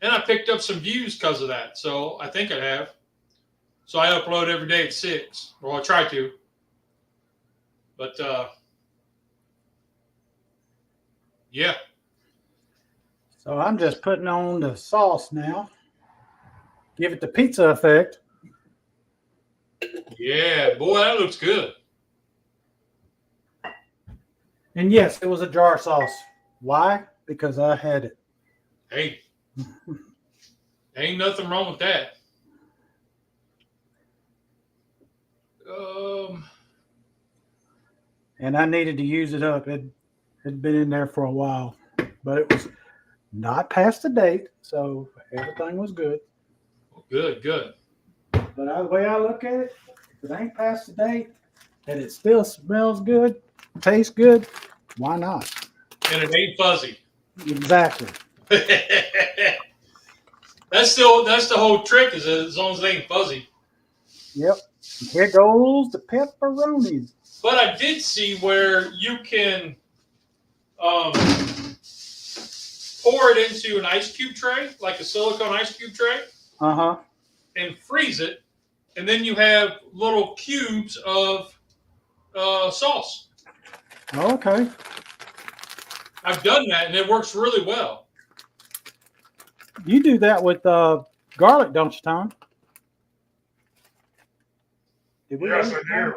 Speaker 3: And I picked up some views because of that. So I think I have. So I upload every day at 6, or I try to. But yeah.
Speaker 2: So I'm just putting on the sauce now. Give it the pizza effect.
Speaker 3: Yeah, boy, that looks good.
Speaker 2: And yes, it was a jar sauce. Why? Because I had it.
Speaker 3: Hey, ain't nothing wrong with that.
Speaker 2: And I needed to use it up. It'd been in there for a while, but it was not past the date, so everything was good.
Speaker 3: Good, good.
Speaker 2: But the way I look at it, if it ain't past the date and it still smells good, tastes good, why not?
Speaker 3: And it ain't fuzzy.
Speaker 2: Exactly.
Speaker 3: That's the whole trick, is that as long as it ain't fuzzy.
Speaker 2: Yep. Here goes the pepperonis.
Speaker 3: But I did see where you can pour it into an ice cube tray, like a silicone ice cube tray, and freeze it, and then you have little cubes of sauce.
Speaker 2: Okay.
Speaker 3: I've done that, and it works really well.
Speaker 2: You do that with garlic, don't you, Tom? Did we?
Speaker 3: Yes, I do.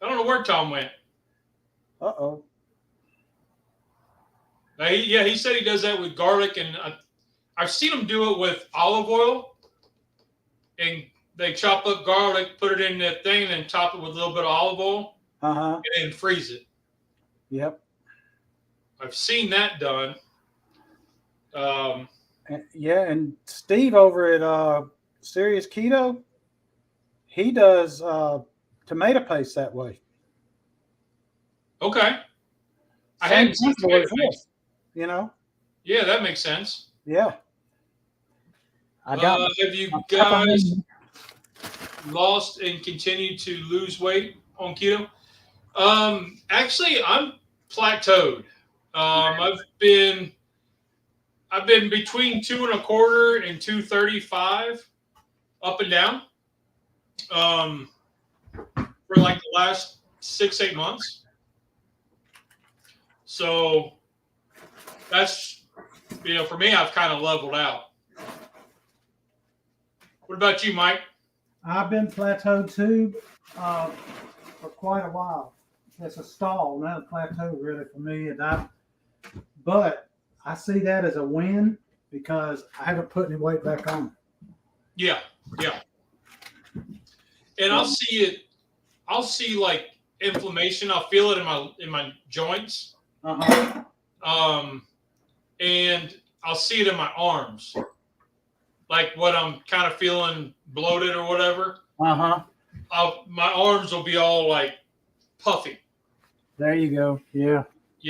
Speaker 3: I don't know where Tom went.
Speaker 2: Uh-oh.
Speaker 3: He said he does that with garlic, and I've seen him do it with olive oil, and they chop up garlic, put it in that thing, and then top it with a little bit of olive oil, and then freeze it.
Speaker 2: Yep.
Speaker 3: I've seen that done.
Speaker 2: And Steve over at Serious Keto, he does tomato paste that way.
Speaker 3: Okay. I hadn't seen tomato paste.
Speaker 2: You know?
Speaker 3: Yeah, that makes sense.
Speaker 2: Yeah.
Speaker 3: Have you guys lost and continued to lose weight on keto? Actually, I'm plateaued. I've been between 2.25 and 235, up and down, for like the last 6-8 months. So that's, for me, I've kind of leveled out. What about you, Mike?
Speaker 2: I've been plateaued too for quite a while. It's a stall, not a plateau really for me. But I see that as a win because I haven't put any weight back on.
Speaker 3: Yeah. And I'll see like inflammation. I'll feel it in my joints. And I'll see it in my arms. Like when I'm kind of feeling bloated or whatever. My arms will be all like puffy.
Speaker 2: There you go. Yeah.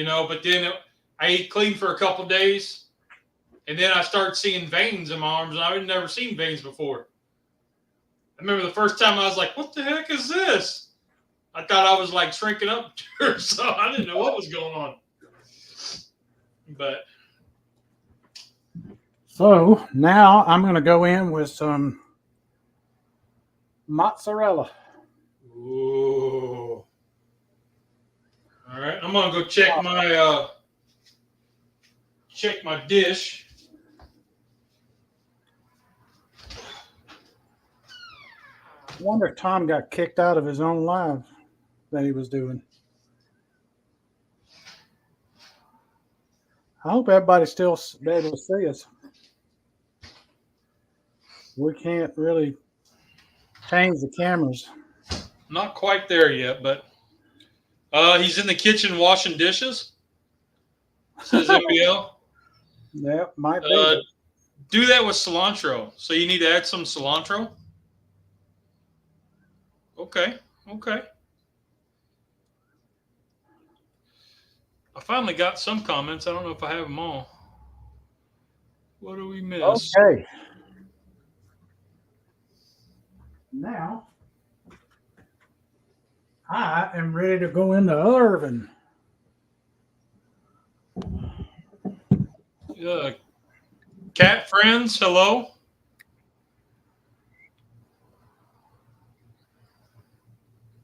Speaker 3: But then I eat clean for a couple of days, and then I start seeing veins in my arms, and I've never seen veins before. I remember the first time I was like, what the heck is this? I thought I was like shrinking up, so I didn't know what was going on. But
Speaker 2: so now I'm going to go in with some mozzarella.
Speaker 3: Ooh. All right, I'm going to go check my dish.
Speaker 2: I wonder if Tom got kicked out of his own live that he was doing. I hope everybody's still be able to see us. We can't really change the cameras.
Speaker 3: Not quite there yet, but he's in the kitchen washing dishes. Says MBL.
Speaker 2: Yeah, might be.
Speaker 3: Do that with cilantro. So you need to add some cilantro. Okay. I finally got some comments. I don't know if I have them all. What do we miss?
Speaker 2: Okay. Now, I am ready to go into Irvin.
Speaker 3: Cat friends, hello.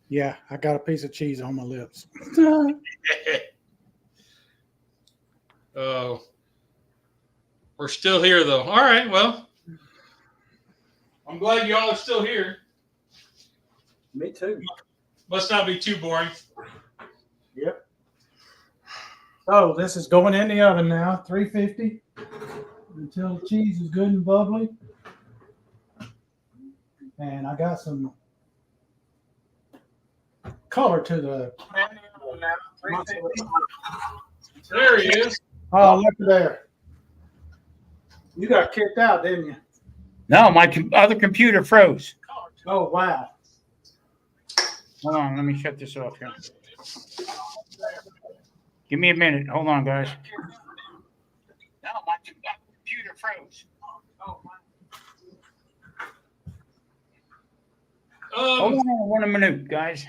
Speaker 2: Yeah, I got a piece of cheese on my lips.
Speaker 3: We're still here, though. All right, well, I'm glad y'all are still here.
Speaker 2: Me too.
Speaker 3: Must not be too boring.
Speaker 2: Yep. So this is going in the oven now, 350, until the cheese is good and bubbly. And I got some color to the.
Speaker 3: There he is.
Speaker 2: Oh, look there. You got kicked out, didn't you?
Speaker 1: No, my other computer froze.
Speaker 2: Oh wow.
Speaker 1: Hold on, let me shut this off here. Give me a minute. Hold on, guys. No, my computer froze. Hold on 1 minute, guys.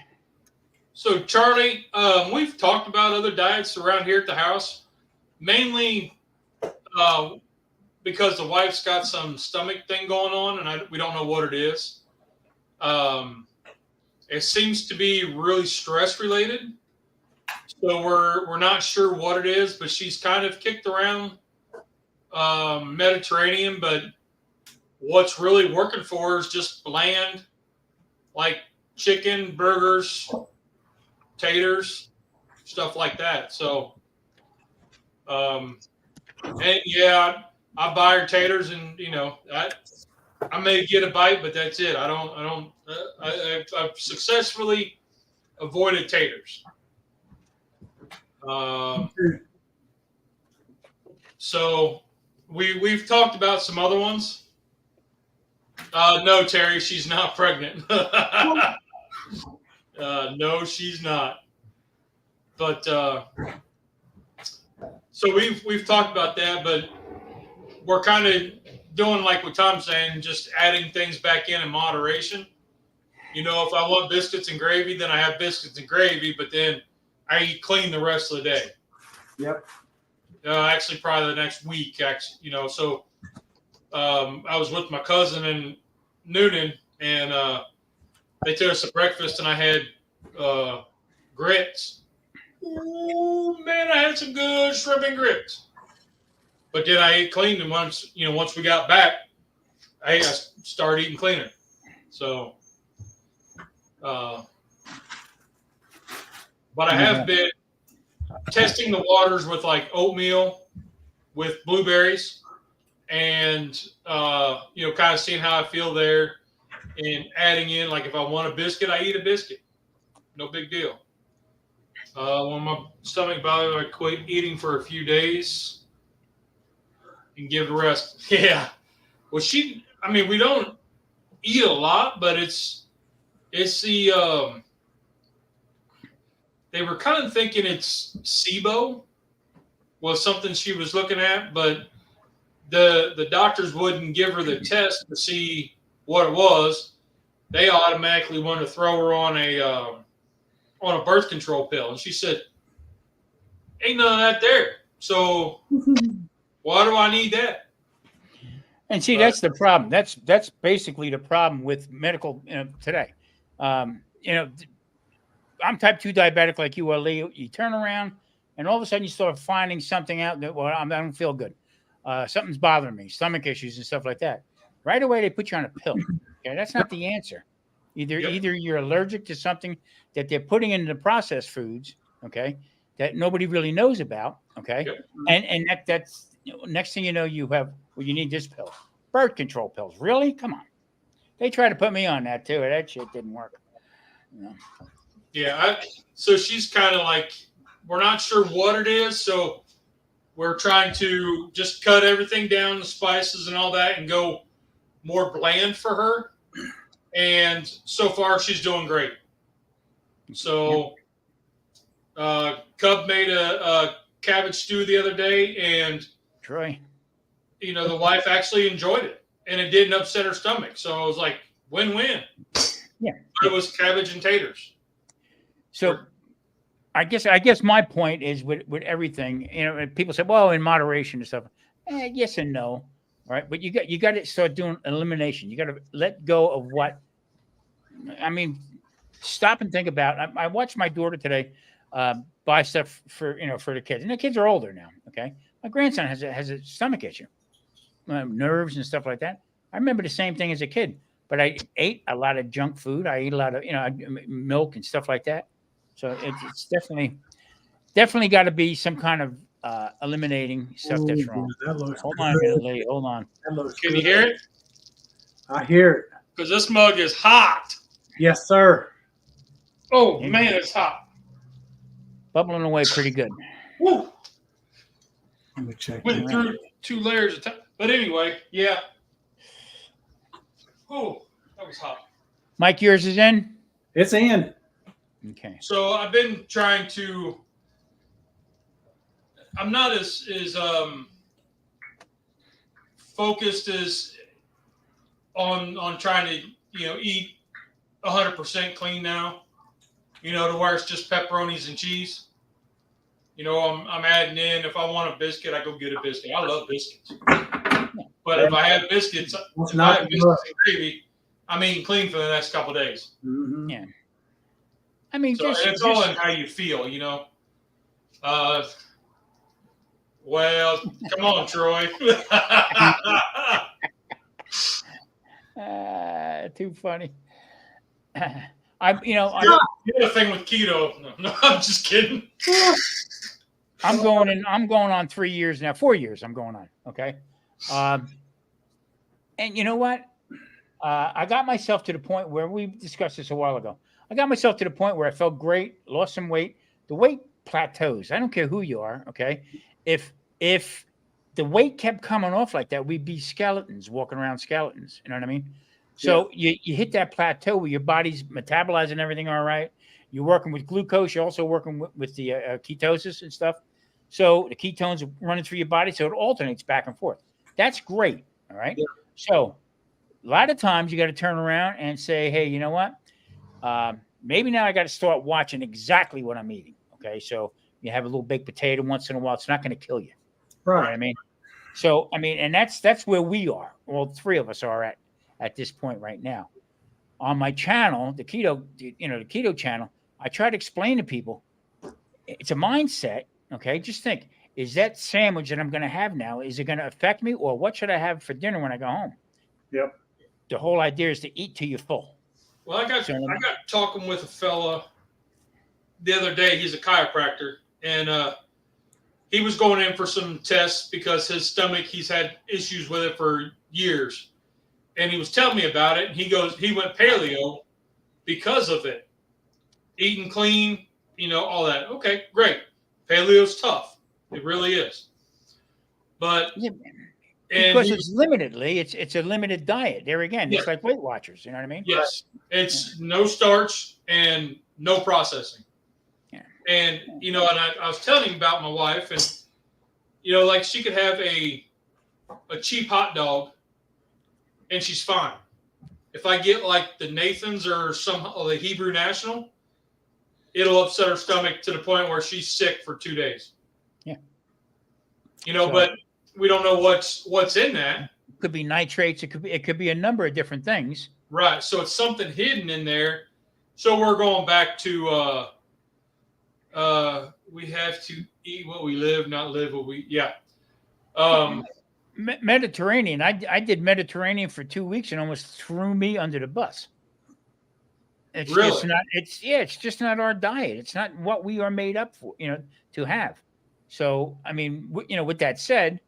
Speaker 3: So Charlie, we've talked about other diets around here at the house, mainly because the wife's got some stomach thing going on, and we don't know what it is. It seems to be really stress related, so we're not sure what it is. But she's kind of kicked around Mediterranean, but what's really working for her is just bland, like chicken, burgers, taters, stuff like that. So, and yeah, I buy her taters, and I may get a bite, but that's it. I've successfully avoided taters. So we've talked about some other ones. No, Terry, she's not pregnant. No, she's not. But so we've talked about that, but we're kind of doing like what Tom's saying, just adding things back in moderation. If I want biscuits and gravy, then I have biscuits and gravy, but then I eat clean the rest of the day.
Speaker 2: Yep.
Speaker 3: Actually, probably the next week. So I was with my cousin in Noonan, and they took us to breakfast, and I had grits. Oh man, I had some good shrimp and grits. But then I ate clean, and once we got back, I started eating cleaner. So, but I have been testing the waters with like oatmeal, with blueberries, and kind of seeing how I feel there, and adding in, like, if I want a biscuit, I eat a biscuit. No big deal. When my stomach bothered, I quit eating for a few days and give it a rest. Yeah. Well, we don't eat a lot, but it's the they were kind of thinking it's SIBO was something she was looking at, but the doctors wouldn't give her the test to see what it was. They automatically wanted to throw her on a birth control pill, and she said, "Ain't none of that there. So why do I need that?"
Speaker 1: And see, that's the problem. That's basically the problem with medical today. I'm type 2 diabetic like you are, Lee. You turn around, and all of a sudden you start finding something out that, well, I don't feel good. Something's bothering me, stomach issues and stuff like that. Right away, they put you on a pill. Okay, that's not the answer. Either you're allergic to something that they're putting into the processed foods, okay, that nobody really knows about, okay, and that's next thing you know, you need this pill, birth control pills. Really? Come on. They tried to put me on that too. That shit didn't work.
Speaker 3: Yeah. So she's kind of like, we're not sure what it is, so we're trying to just cut everything down, the spices and all that, and go more bland for her. And so far, she's doing great. So, Cub made a cabbage stew the other day, and
Speaker 1: Troy,
Speaker 3: the wife actually enjoyed it, and it didn't upset her stomach. So I was like, win-win.
Speaker 1: Yeah,
Speaker 3: but it was cabbage and taters.
Speaker 1: So, I guess my point is with everything, people say, well, in moderation and stuff. Yes and no, right? But you got to start doing elimination. You got to let go of what. I mean, stop and think about. I watched my daughter today buy stuff for the kids, and the kids are older now. Okay, my grandson has a stomach issue, nerves and stuff like that. I remember the same thing as a kid, but I ate a lot of junk food. I ate a lot of milk and stuff like that. So it's definitely got to be some kind of eliminating stuff that's wrong. Hold on, Lee. Hold on.
Speaker 3: Can you hear it?
Speaker 2: I hear it.
Speaker 3: Because this mug is hot.
Speaker 2: Yes, sir.
Speaker 3: Oh, man, it's hot.
Speaker 1: Bubbling away pretty good.
Speaker 3: Woo.
Speaker 2: Let me check.
Speaker 3: Went through 2 layers of time. But anyway, yeah. Oh, that was hot.
Speaker 1: Mike, yours is in.
Speaker 2: It's in.
Speaker 1: Okay.
Speaker 3: So I've been trying to. I'm not as focused as on trying to eat 100% clean now. To where it's just pepperonis and cheese. I'm adding in. If I want a biscuit, I go get a biscuit. I love biscuits. But if I have biscuits, if I have biscuits and gravy, I'm eating clean for the next couple of days.
Speaker 2: Mm-hmm.
Speaker 1: Yeah. I mean,
Speaker 3: So it's all in how you feel, Well, come on, Troy.
Speaker 1: Too funny. The
Speaker 3: other thing with keto. No, I'm just kidding.
Speaker 1: I'm going on 3 years now, 4 years. I'm going on. Okay. And you know what? I got myself to the point where we discussed this a while ago. I got myself to the point where I felt great, lost some weight. The weight plateaus. I don't care who you are. Okay. If the weight kept coming off like that, we'd be skeletons walking around skeletons. You know what I mean? So you hit that plateau where your body's metabolizing everything all right. You're working with glucose. You're also working with the ketosis and stuff. So the ketones are running through your body, so it alternates back and forth. That's great. All right. Yeah. So a lot of times you got to turn around and say, hey, you know what? Maybe now I got to start watching exactly what I'm eating. Okay. So you have a little baked potato once in a while. It's not going to kill you.
Speaker 2: Right.
Speaker 1: You know what I mean? So, I mean, and that's where we are. Well, three of us are at this point right now. On my channel, the keto channel, I try to explain to people, it's a mindset. Okay. Just think, is that sandwich that I'm going to have now, is it going to affect me, or what should I have for dinner when I go home?
Speaker 2: Yep.
Speaker 1: The whole idea is to eat till you're full.
Speaker 3: Well, I got talking with a fella the other day. He's a chiropractor, and he was going in for some tests because his stomach, he's had issues with it for years. And he was telling me about it. And he went paleo because of it. Eating clean, all that. Okay, great. Paleo's tough. It really is. But
Speaker 1: because it's limitedly, it's a limited diet. There again, it's like Weight Watchers. You know what I mean?
Speaker 3: Yes. It's no starch and no processing. Yeah. And and I was telling him about my wife, and like she could have a cheap hot dog and she's fine. If I get like the Nathan's or the Hebrew National, it'll upset her stomach to the point where she's sick for 2 days.
Speaker 1: Yeah.
Speaker 3: But we don't know what's in that.
Speaker 1: It could be nitrates. It could be a number of different things.
Speaker 3: Right. So it's something hidden in there. So we're going back to we have to eat what we live, not live what we
Speaker 1: Mediterranean. I did Mediterranean for 2 weeks and almost threw me under the bus. It's
Speaker 3: really?
Speaker 1: Just not. It's just not our diet. It's not what we are made up for. To have. So I mean, with that said,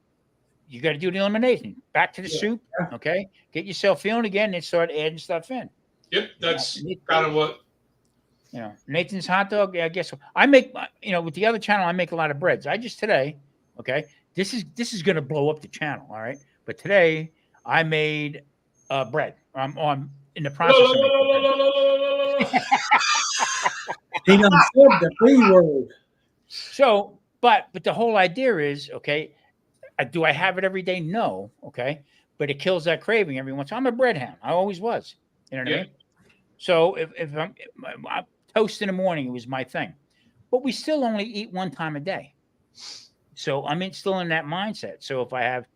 Speaker 1: you got to do the elimination. Back to the soup. Okay, get yourself feeling again, and start adding stuff in.
Speaker 3: Yep, that's kind of what.
Speaker 1: Nathan's hot dog. I guess I make. With the other channel, I make a lot of breads. I just today. Okay, this is going to blow up the channel. All right, but today I made bread. I'm in the process of making bread.
Speaker 2: He done said the B word.
Speaker 1: So, but the whole idea is, okay, do I have it every day? No. Okay. But it kills that craving every once in a while. I'm a bread hound. I always was. You know what I mean? So if I'm toast in the morning, it was my thing. But we still only eat one time a day. So I'm still in that mindset. So if I have,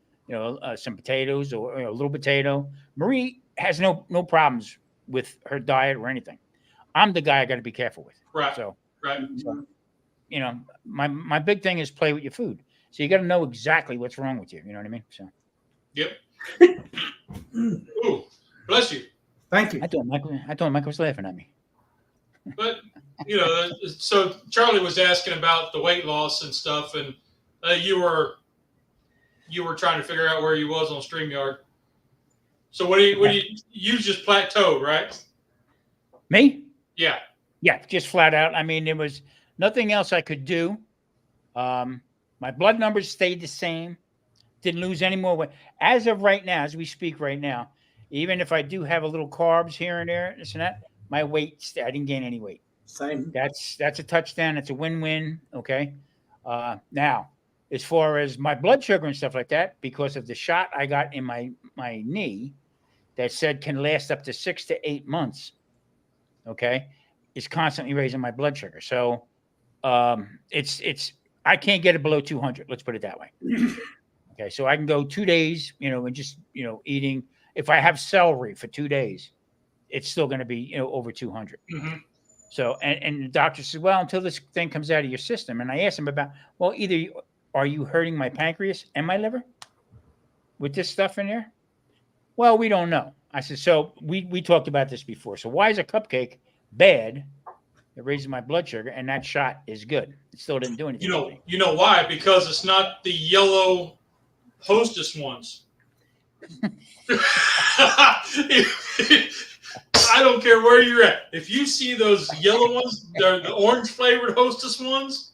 Speaker 1: some potatoes or a little potato, Marie has no problems with her diet or anything. I'm the guy I got to be careful with.
Speaker 3: Right.
Speaker 1: So,
Speaker 3: right.
Speaker 1: So, my big thing is play with your food. So you got to know exactly what's wrong with you. You know what I mean? So.
Speaker 3: Yep. Ooh, bless you.
Speaker 2: Thank you.
Speaker 1: I thought Michael was laughing at me.
Speaker 3: But so Charlie was asking about the weight loss and stuff, and you were trying to figure out where you was on StreamYard. So what do you just plateaued, right?
Speaker 1: Me?
Speaker 3: Yeah.
Speaker 1: Yeah, just flat out. I mean, there was nothing else I could do. My blood numbers stayed the same. Didn't lose any more weight. As of right now, as we speak right now, even if I do have a little carbs here and there, this and that, my weight, I didn't gain any weight.
Speaker 2: Same.
Speaker 1: That's a touchdown. It's a win-win. Okay. Now, as far as my blood sugar and stuff like that, because of the shot I got in my knee that said can last up to 6 to 8 months, okay, is constantly raising my blood sugar. So it's I can't get it below 200. Let's put it that way. Okay, so I can go 2 days, and just eating. If I have celery for 2 days, it's still going to be over 200.
Speaker 3: Mm-hmm.
Speaker 1: So and the doctor says, well, until this thing comes out of your system. And I asked him about, well, either are you hurting my pancreas and my liver with this stuff in there? Well, we don't know. I said, so we talked about this before. So why is a cupcake bad? It raises my blood sugar, and that shot is good. It still didn't do anything.
Speaker 3: You know why? Because it's not the yellow Hostess ones. I don't care where you're at. If you see those yellow ones, the orange flavored Hostess ones,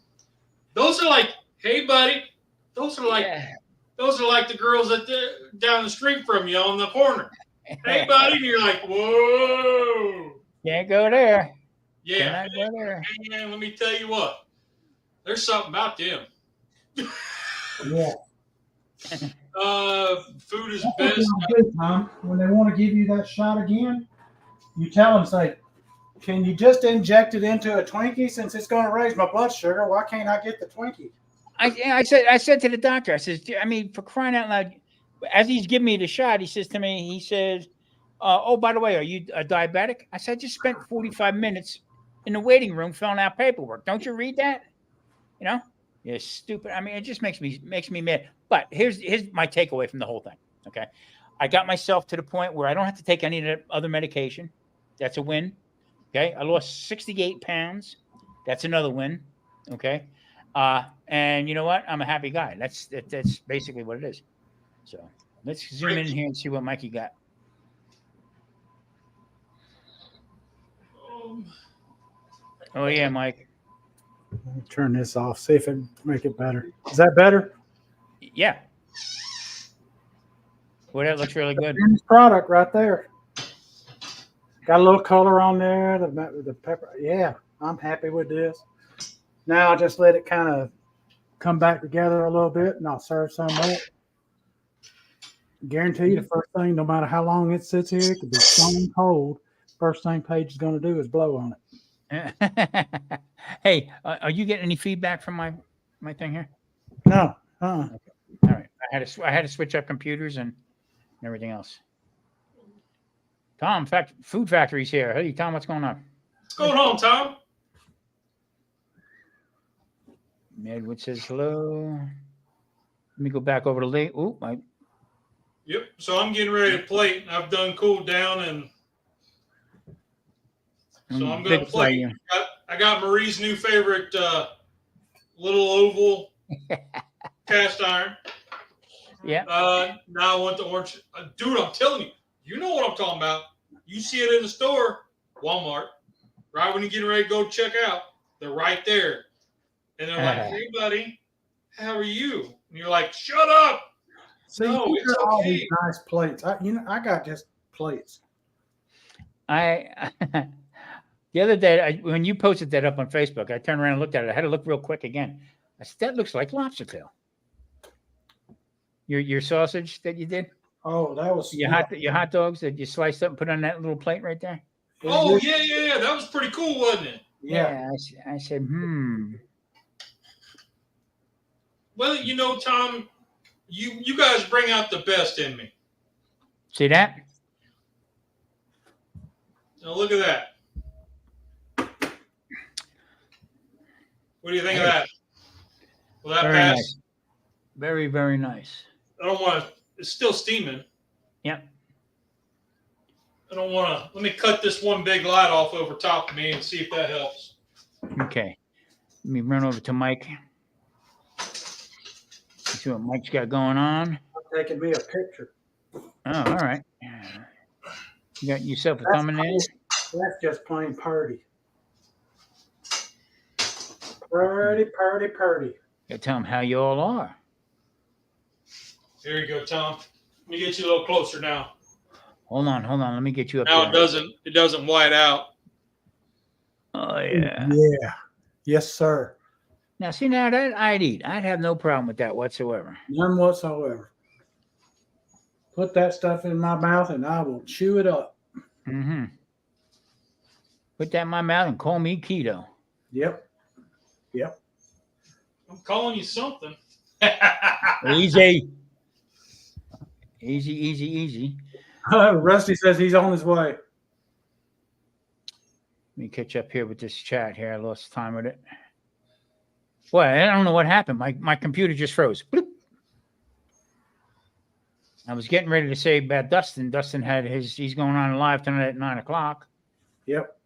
Speaker 3: those are like, hey buddy, those are like the girls down the street from you on the corner. Hey buddy, and you're like, whoa.
Speaker 1: Can't go there.
Speaker 3: Yeah.
Speaker 1: Cannot go there.
Speaker 3: And let me tell you what, there's something about them.
Speaker 2: Yeah.
Speaker 3: Food is
Speaker 2: That's
Speaker 3: best.
Speaker 2: what you do, Tom. When they want to give you that shot again, you tell them, say, can you just inject it into a Twinkie since it's going to raise my blood sugar? Why can't I get the Twinkie?
Speaker 1: I said to the doctor, I says, I mean, for crying out loud, as he's giving me the shot, he says to me, he says, oh, by the way, are you a diabetic? I said, I just spent 45 minutes in the waiting room filling out paperwork. Don't you read that? You're stupid. I mean, it just makes me mad. But here's my takeaway from the whole thing. Okay. I got myself to the point where I don't have to take any of the other medication. That's a win. Okay. I lost 68 pounds. That's another win. Okay. And you know what? I'm a happy guy. That's basically what it is. So let's zoom in here and see what Mikey got. Oh yeah, Mike.
Speaker 2: Let me turn this off. See if it make it better. Is that better?
Speaker 1: Yeah. Well, that looks really good.
Speaker 2: Finished product right there. Got a little color on there. The pepper. Yeah, I'm happy with this. Now I'll just let it kind of come back together a little bit, and I'll serve some up. Guarantee you, the first thing, no matter how long it sits here, it could be stone cold. First thing Paige is going to do is blow on it.
Speaker 1: Hey, are you getting any feedback from my thing here?
Speaker 2: No.
Speaker 1: Okay. All right. I had to switch up computers and everything else. Tom, Food Factory's here. Hey, Tom, what's going on?
Speaker 3: What's going on, Tom?
Speaker 1: Edward says hello. Let me go back over to Lee.
Speaker 3: Yep. So I'm getting ready to plate. I've done cooled down, and so I'm going to plate. I got Marie's new favorite little oval cast iron.
Speaker 1: Yeah.
Speaker 3: Now I want the orange. Dude, I'm telling you, you know what I'm talking about. You see it in the store, Walmart, right when you're getting ready to go check out. They're right there. And they're like, hey, buddy, how are you? And you're like, shut up.
Speaker 2: See,
Speaker 3: no, it's okay.
Speaker 2: All these nice plates. I got just plates.
Speaker 1: The other day, when you posted that up on Facebook, I turned around and looked at it. I had to look real quick again. I said, that looks like lobster tail. Your sausage that you did?
Speaker 2: Oh, that was
Speaker 1: your hot dogs that you sliced up and put on that little plate right there?
Speaker 3: Oh, yeah. That was pretty cool, wasn't it?
Speaker 1: Yeah. I said,
Speaker 3: Well, Tom, you guys bring out the best in me.
Speaker 1: See that?
Speaker 3: Now look at that. What do you think of that? Will that pass?
Speaker 1: Nice. Very, very nice.
Speaker 3: I don't want to. It's still steaming.
Speaker 1: Yep.
Speaker 3: I don't want to. Let me cut this one big light off over top of me and see if that helps.
Speaker 1: Okay. Let me run over to Mike. See what Mike's got going on.
Speaker 2: Taking me a picture.
Speaker 1: Oh, all right. You got yourself a thumbnail?
Speaker 2: That's just plain party. Party.
Speaker 1: You tell them how you all are.
Speaker 3: Here you go, Tom. Let me get you a little closer now.
Speaker 1: Hold on. Let me get you up
Speaker 3: Now
Speaker 1: there.
Speaker 3: it doesn't white out.
Speaker 1: Oh yeah.
Speaker 2: Yeah. Yes, sir.
Speaker 1: Now see now that I'd eat. I'd have no problem with that whatsoever.
Speaker 2: None whatsoever. Put that stuff in my mouth and I will chew it up.
Speaker 1: Mm-hmm. Put that in my mouth and call me keto.
Speaker 2: Yep.
Speaker 3: I'm calling you something.
Speaker 1: Easy. Easy.
Speaker 2: Rusty says he's on his way.
Speaker 1: Let me catch up here with this chat here. I lost time with it. Boy, I don't know what happened. My computer just froze. Bloop. I was getting ready to say about Dustin. Dustin had he's going on live tonight at 9:00.
Speaker 2: Yep.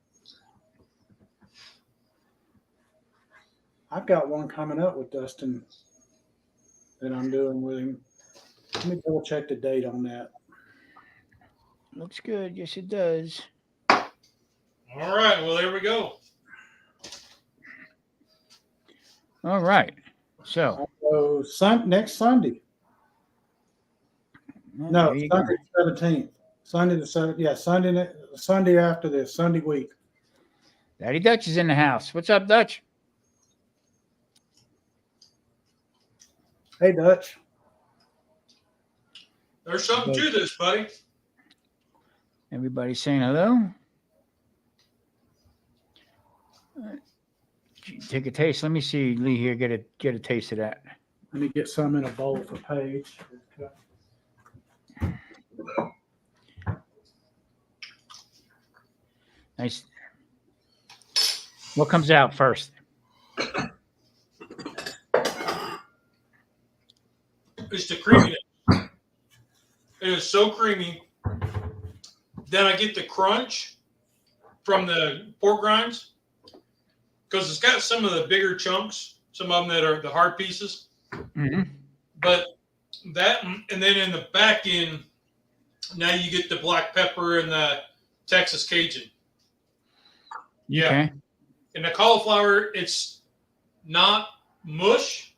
Speaker 2: I've got one coming up with Dustin that I'm doing with him. Let me double check the date on that.
Speaker 1: Looks good. Yes, it does.
Speaker 3: All right. Well, there we go.
Speaker 1: All right. So
Speaker 2: next Sunday. No,
Speaker 1: there you
Speaker 2: Sunday
Speaker 1: go.
Speaker 2: the 17th. Sunday the 7th. Yeah, Sunday after this, Sunday week.
Speaker 1: Daddy Dutch is in the house. What's up, Dutch?
Speaker 2: Hey, Dutch.
Speaker 3: There's something to this, buddy.
Speaker 1: Everybody saying hello. Take a taste. Let me see Lee here. Get a taste of that.
Speaker 2: Let me get some in a bowl for Paige.
Speaker 1: Nice. What comes out first?
Speaker 3: It's the creaminess. It is so creamy. Then I get the crunch from the pork rinds because it's got some of the bigger chunks, some of them that are the hard pieces.
Speaker 1: Mm-hmm.
Speaker 3: But that, and then in the back end, now you get the black pepper and the Texas Cajun. Yeah.
Speaker 1: Okay.
Speaker 3: And the cauliflower, it's not mush.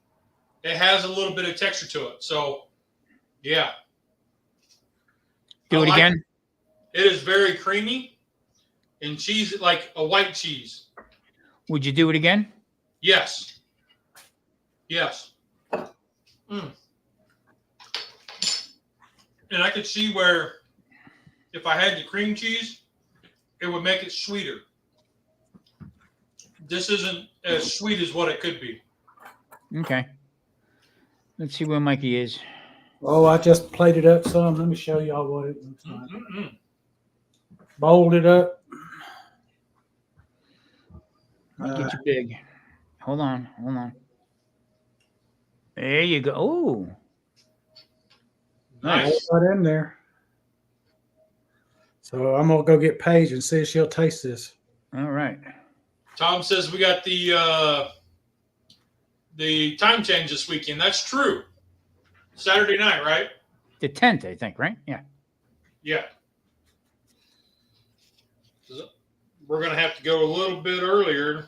Speaker 3: It has a little bit of texture to it. So, yeah.
Speaker 1: Do it again.
Speaker 3: It is very creamy and cheese, like a white cheese.
Speaker 1: Would you do it again?
Speaker 3: Yes. And I could see where if I had the cream cheese, it would make it sweeter. This isn't as sweet as what it could be.
Speaker 1: Okay. Let's see where Mikey is.
Speaker 2: Oh, I just plated up some. Let me show y'all what it looks like.
Speaker 3: Mm-mm.
Speaker 2: Bowled it up.
Speaker 1: Get you big. Hold on. There you go. Oh, nice.
Speaker 2: Right in there. So I'm gonna go get Paige and see if she'll taste this.
Speaker 1: All right.
Speaker 3: Tom says we got the time change this weekend. That's true. Saturday night, right?
Speaker 1: The 10th, I think, right? Yeah.
Speaker 3: Yeah. We're going to have to go a little bit earlier.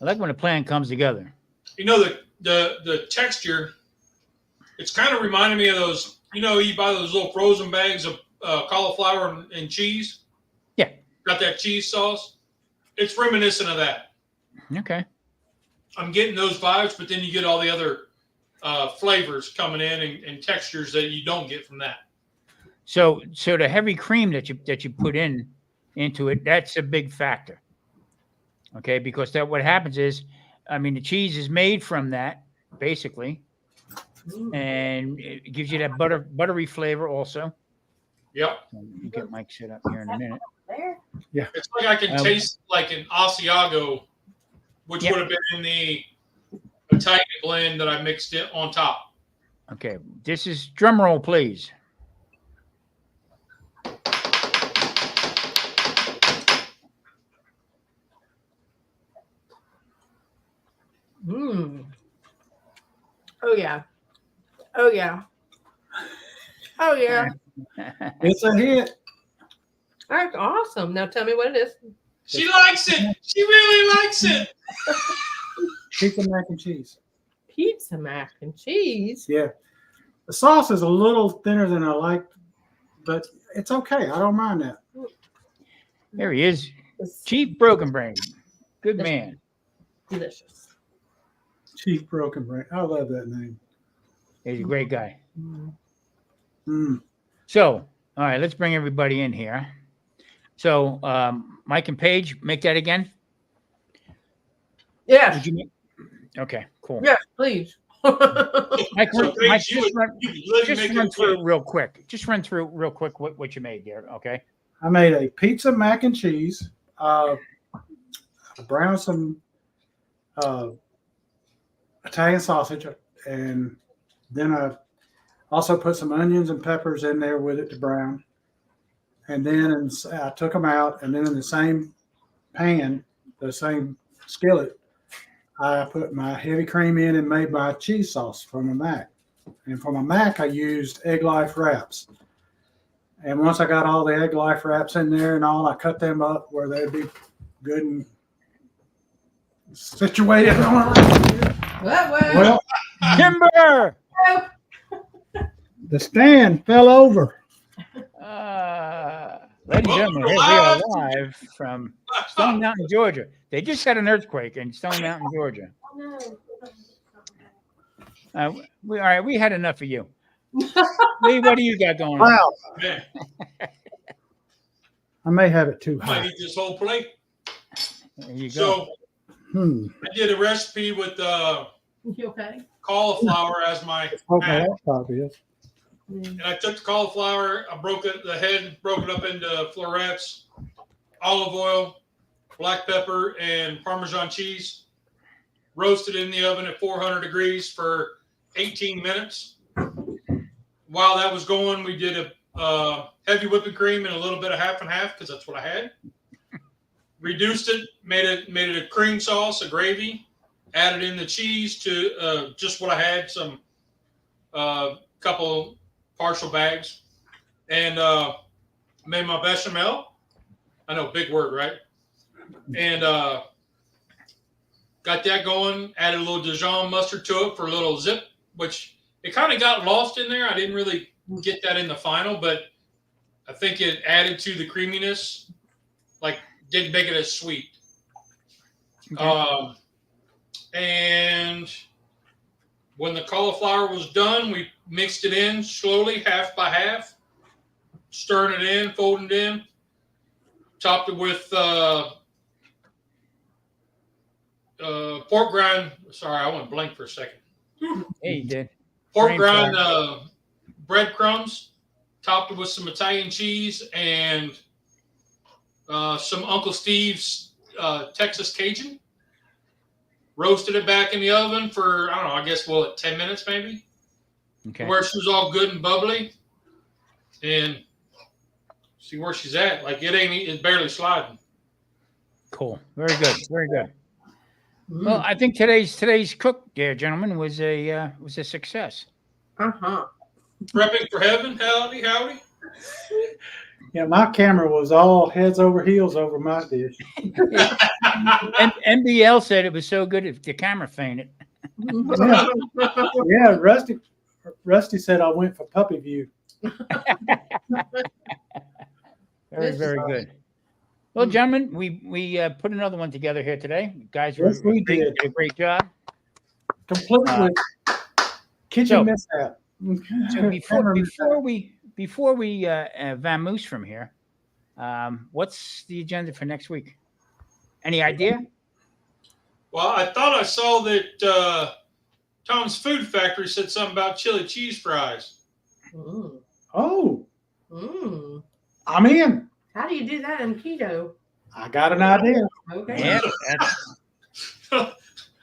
Speaker 1: I like when a plan comes together.
Speaker 3: You know, the texture, it's kind of reminding me of those, you buy those little frozen bags of cauliflower and cheese.
Speaker 1: Yeah.
Speaker 3: Got that cheese sauce. It's reminiscent of that.
Speaker 1: Okay.
Speaker 3: I'm getting those vibes, but then you get all the other flavors coming in and textures that you don't get from that.
Speaker 1: So the heavy cream that you put into it, that's a big factor. Okay, because what happens is, the cheese is made from that basically, and it gives you that buttery flavor also.
Speaker 3: Yep.
Speaker 1: You get Mike set up here in a minute.
Speaker 2: Yeah.
Speaker 3: It's like I can taste like an Asiago, which would have been in the Italian blend that I mixed it on top.
Speaker 1: Okay, this is drum roll, please.
Speaker 4: Oh yeah.
Speaker 2: It's a hit.
Speaker 4: That's awesome. Now tell me what it is.
Speaker 3: She likes it. She really likes it.
Speaker 2: Pizza mac and cheese.
Speaker 4: Pizza mac and cheese.
Speaker 2: Yeah. The sauce is a little thinner than I like, but it's okay. I don't mind that.
Speaker 1: There he is.
Speaker 4: It's
Speaker 1: Chief Broken Brain. Good
Speaker 4: That's-
Speaker 1: man.
Speaker 4: delicious.
Speaker 2: Chief Broken Brain. I love that name.
Speaker 1: He's a great guy.
Speaker 2: Mm.
Speaker 1: So, all right, let's bring everybody in here. So, Mike and Paige, make that again.
Speaker 4: Yes.
Speaker 1: Would you make? Okay, cool.
Speaker 4: Yes, please.
Speaker 1: Mike,
Speaker 3: So,
Speaker 1: Mike,
Speaker 3: Paige, you would let me
Speaker 1: just
Speaker 3: make
Speaker 1: run
Speaker 3: it
Speaker 1: through
Speaker 3: again.
Speaker 1: real quick. Just run through real quick what you made there. Okay.
Speaker 2: I made a pizza mac and cheese. Browned some Italian sausage, and then I also put some onions and peppers in there with it to brown. And then I took them out, and then in the same pan, the same skillet, I put my heavy cream in and made my cheese sauce for my mac. And for my mac, I used Egg Life wraps. And once I got all the Egg Life wraps in there and all, I cut them up where they'd be good and situated. Well,
Speaker 1: Timber.
Speaker 2: the stand fell over.
Speaker 1: Ladies and
Speaker 3: Welcome
Speaker 1: gentlemen,
Speaker 3: to
Speaker 1: here we are
Speaker 3: live.
Speaker 1: live from Stone Mountain, Georgia. They just had an earthquake in Stone Mountain, Georgia. All right, we had enough of you. Lee, what do you got going on?
Speaker 2: Wow.
Speaker 3: Man,
Speaker 2: I may have it too
Speaker 3: I might
Speaker 2: high.
Speaker 3: eat this whole plate.
Speaker 1: There you go.
Speaker 3: So I did a recipe with
Speaker 4: You okay?
Speaker 3: cauliflower as my
Speaker 2: Hope my
Speaker 3: mac.
Speaker 2: laptop is.
Speaker 3: And I took the cauliflower, I broke it, the head, broke it up into florets, olive oil, black pepper, and Parmesan cheese. Roasted in the oven at 400 degrees for 18 minutes. While that was going, we did a heavy whipping cream and a little bit of half and half because that's what I had. Reduced it, made it a cream sauce, a gravy. Added in the cheese to just what I had, some couple partial bags, and made my bechamel. I know, big word, right? And got that going. Added a little Dijon mustard to it for a little zip, which it kind of got lost in there. I didn't really get that in the final, but I think it added to the creaminess. Like, didn't make it as sweet.
Speaker 1: Okay.
Speaker 3: And when the cauliflower was done, we mixed it in slowly, half by half, stirring it in, folding it in. Topped it with pork grind. Sorry, I went blank for a second.
Speaker 1: Yeah, you did.
Speaker 3: Pork
Speaker 1: Brain
Speaker 3: grind breadcrumbs. Topped it with some Italian cheese and some Uncle Steve's Texas Cajun. Roasted it back in the oven for, I don't know, I guess, 10 minutes maybe?
Speaker 1: Okay.
Speaker 3: Where she was all good and bubbly. And see where she's at. Like, it's barely sliding.
Speaker 1: Cool. Very good. Very good. Well, I think today's cook, there, gentlemen, was a success.
Speaker 3: Prepping for heaven, howdy.
Speaker 2: Yeah, my camera was all heads over heels over my dish.
Speaker 1: And NBL said it was so good if the camera fainted.
Speaker 2: Yeah, Rusty said I went for puppy view.
Speaker 1: Very good. Well, gentlemen, we put another one together here today. Guys,
Speaker 2: Yes, we did.
Speaker 1: a great job.
Speaker 2: Completely kitchen mishap.
Speaker 1: So before we vamoose from here, what's the agenda for next week? Any idea?
Speaker 3: Well, I thought I saw that Tom's Food Factory said something about chili cheese fries.
Speaker 2: Oh, I'm in.
Speaker 4: How do you do that in keto?
Speaker 2: I got an idea.
Speaker 4: Okay.
Speaker 1: Yeah.
Speaker 2: And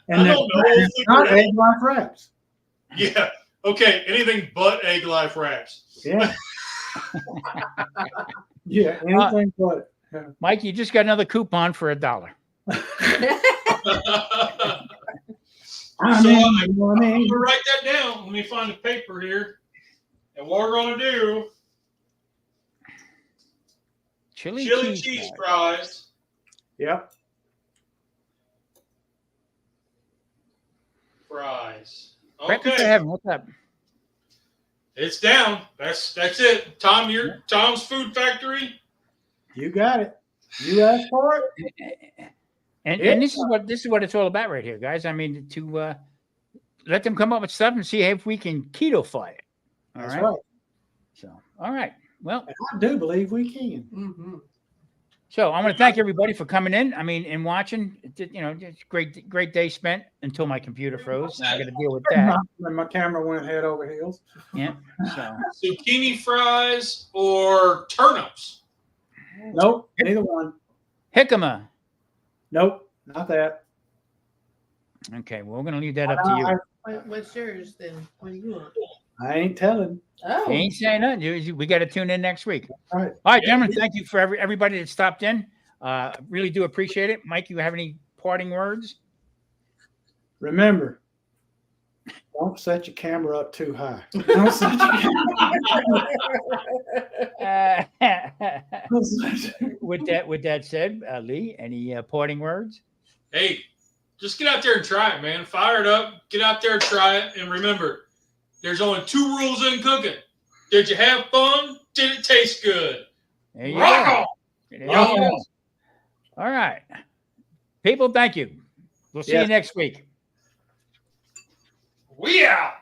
Speaker 3: I
Speaker 2: they're
Speaker 3: don't know.
Speaker 2: not Egg Life wraps.
Speaker 3: Yeah. Okay. Anything but Egg Life wraps.
Speaker 2: Yeah. Yeah, anything but. Yeah.
Speaker 1: Mike, you just got another coupon for $1.
Speaker 2: I'm
Speaker 3: So
Speaker 2: in,
Speaker 3: I'm going to write that down. Let me find the paper here. And what we're going to do,
Speaker 1: Chili
Speaker 3: cheese fries.
Speaker 2: Yep.
Speaker 3: fries.
Speaker 1: Breakfast for
Speaker 3: Okay,
Speaker 1: heaven. What's up?
Speaker 3: it's down. That's it. Tom, Tom's Food Factory.
Speaker 2: You got it. You asked for it.
Speaker 1: And this is what it's all about right here, guys. I mean, to let them come up with stuff and see if we can keto-fy it. All
Speaker 2: That's
Speaker 1: right.
Speaker 2: right.
Speaker 1: So, all right. Well,
Speaker 2: And I do believe we can.
Speaker 4: Mm-hmm.
Speaker 1: so I want to thank everybody for coming in. I mean, and watching. You know, it's great day spent until my computer froze. And I got to deal with that.
Speaker 2: When my camera went head over heels.
Speaker 1: Yeah. So,
Speaker 3: Zucchini fries or turnips?
Speaker 2: Nope, neither one.
Speaker 1: jicama.
Speaker 2: Nope, not that.
Speaker 1: Okay. Well, we're gonna leave that up to you.
Speaker 4: What's yours then? What do you want?
Speaker 2: I ain't telling.
Speaker 4: Oh,
Speaker 1: He ain't saying nothing. We got to tune in next week.
Speaker 2: All right.
Speaker 1: All right, gentlemen. Thank you for everybody that stopped in. Really do appreciate it. Mike, you have any parting words?
Speaker 2: Remember, don't set your camera up too high. Don't set your
Speaker 1: With that said, Lee, any parting words?
Speaker 3: Hey, just get out there and try it, man. Fire it up. Get out there and try it. And remember, there's only 2 rules in cooking. Did you have fun? Did it taste good?
Speaker 1: There you
Speaker 3: Rock
Speaker 1: go.
Speaker 3: on.
Speaker 1: There you go. All right. People, thank you. We'll see you next week.
Speaker 3: We out.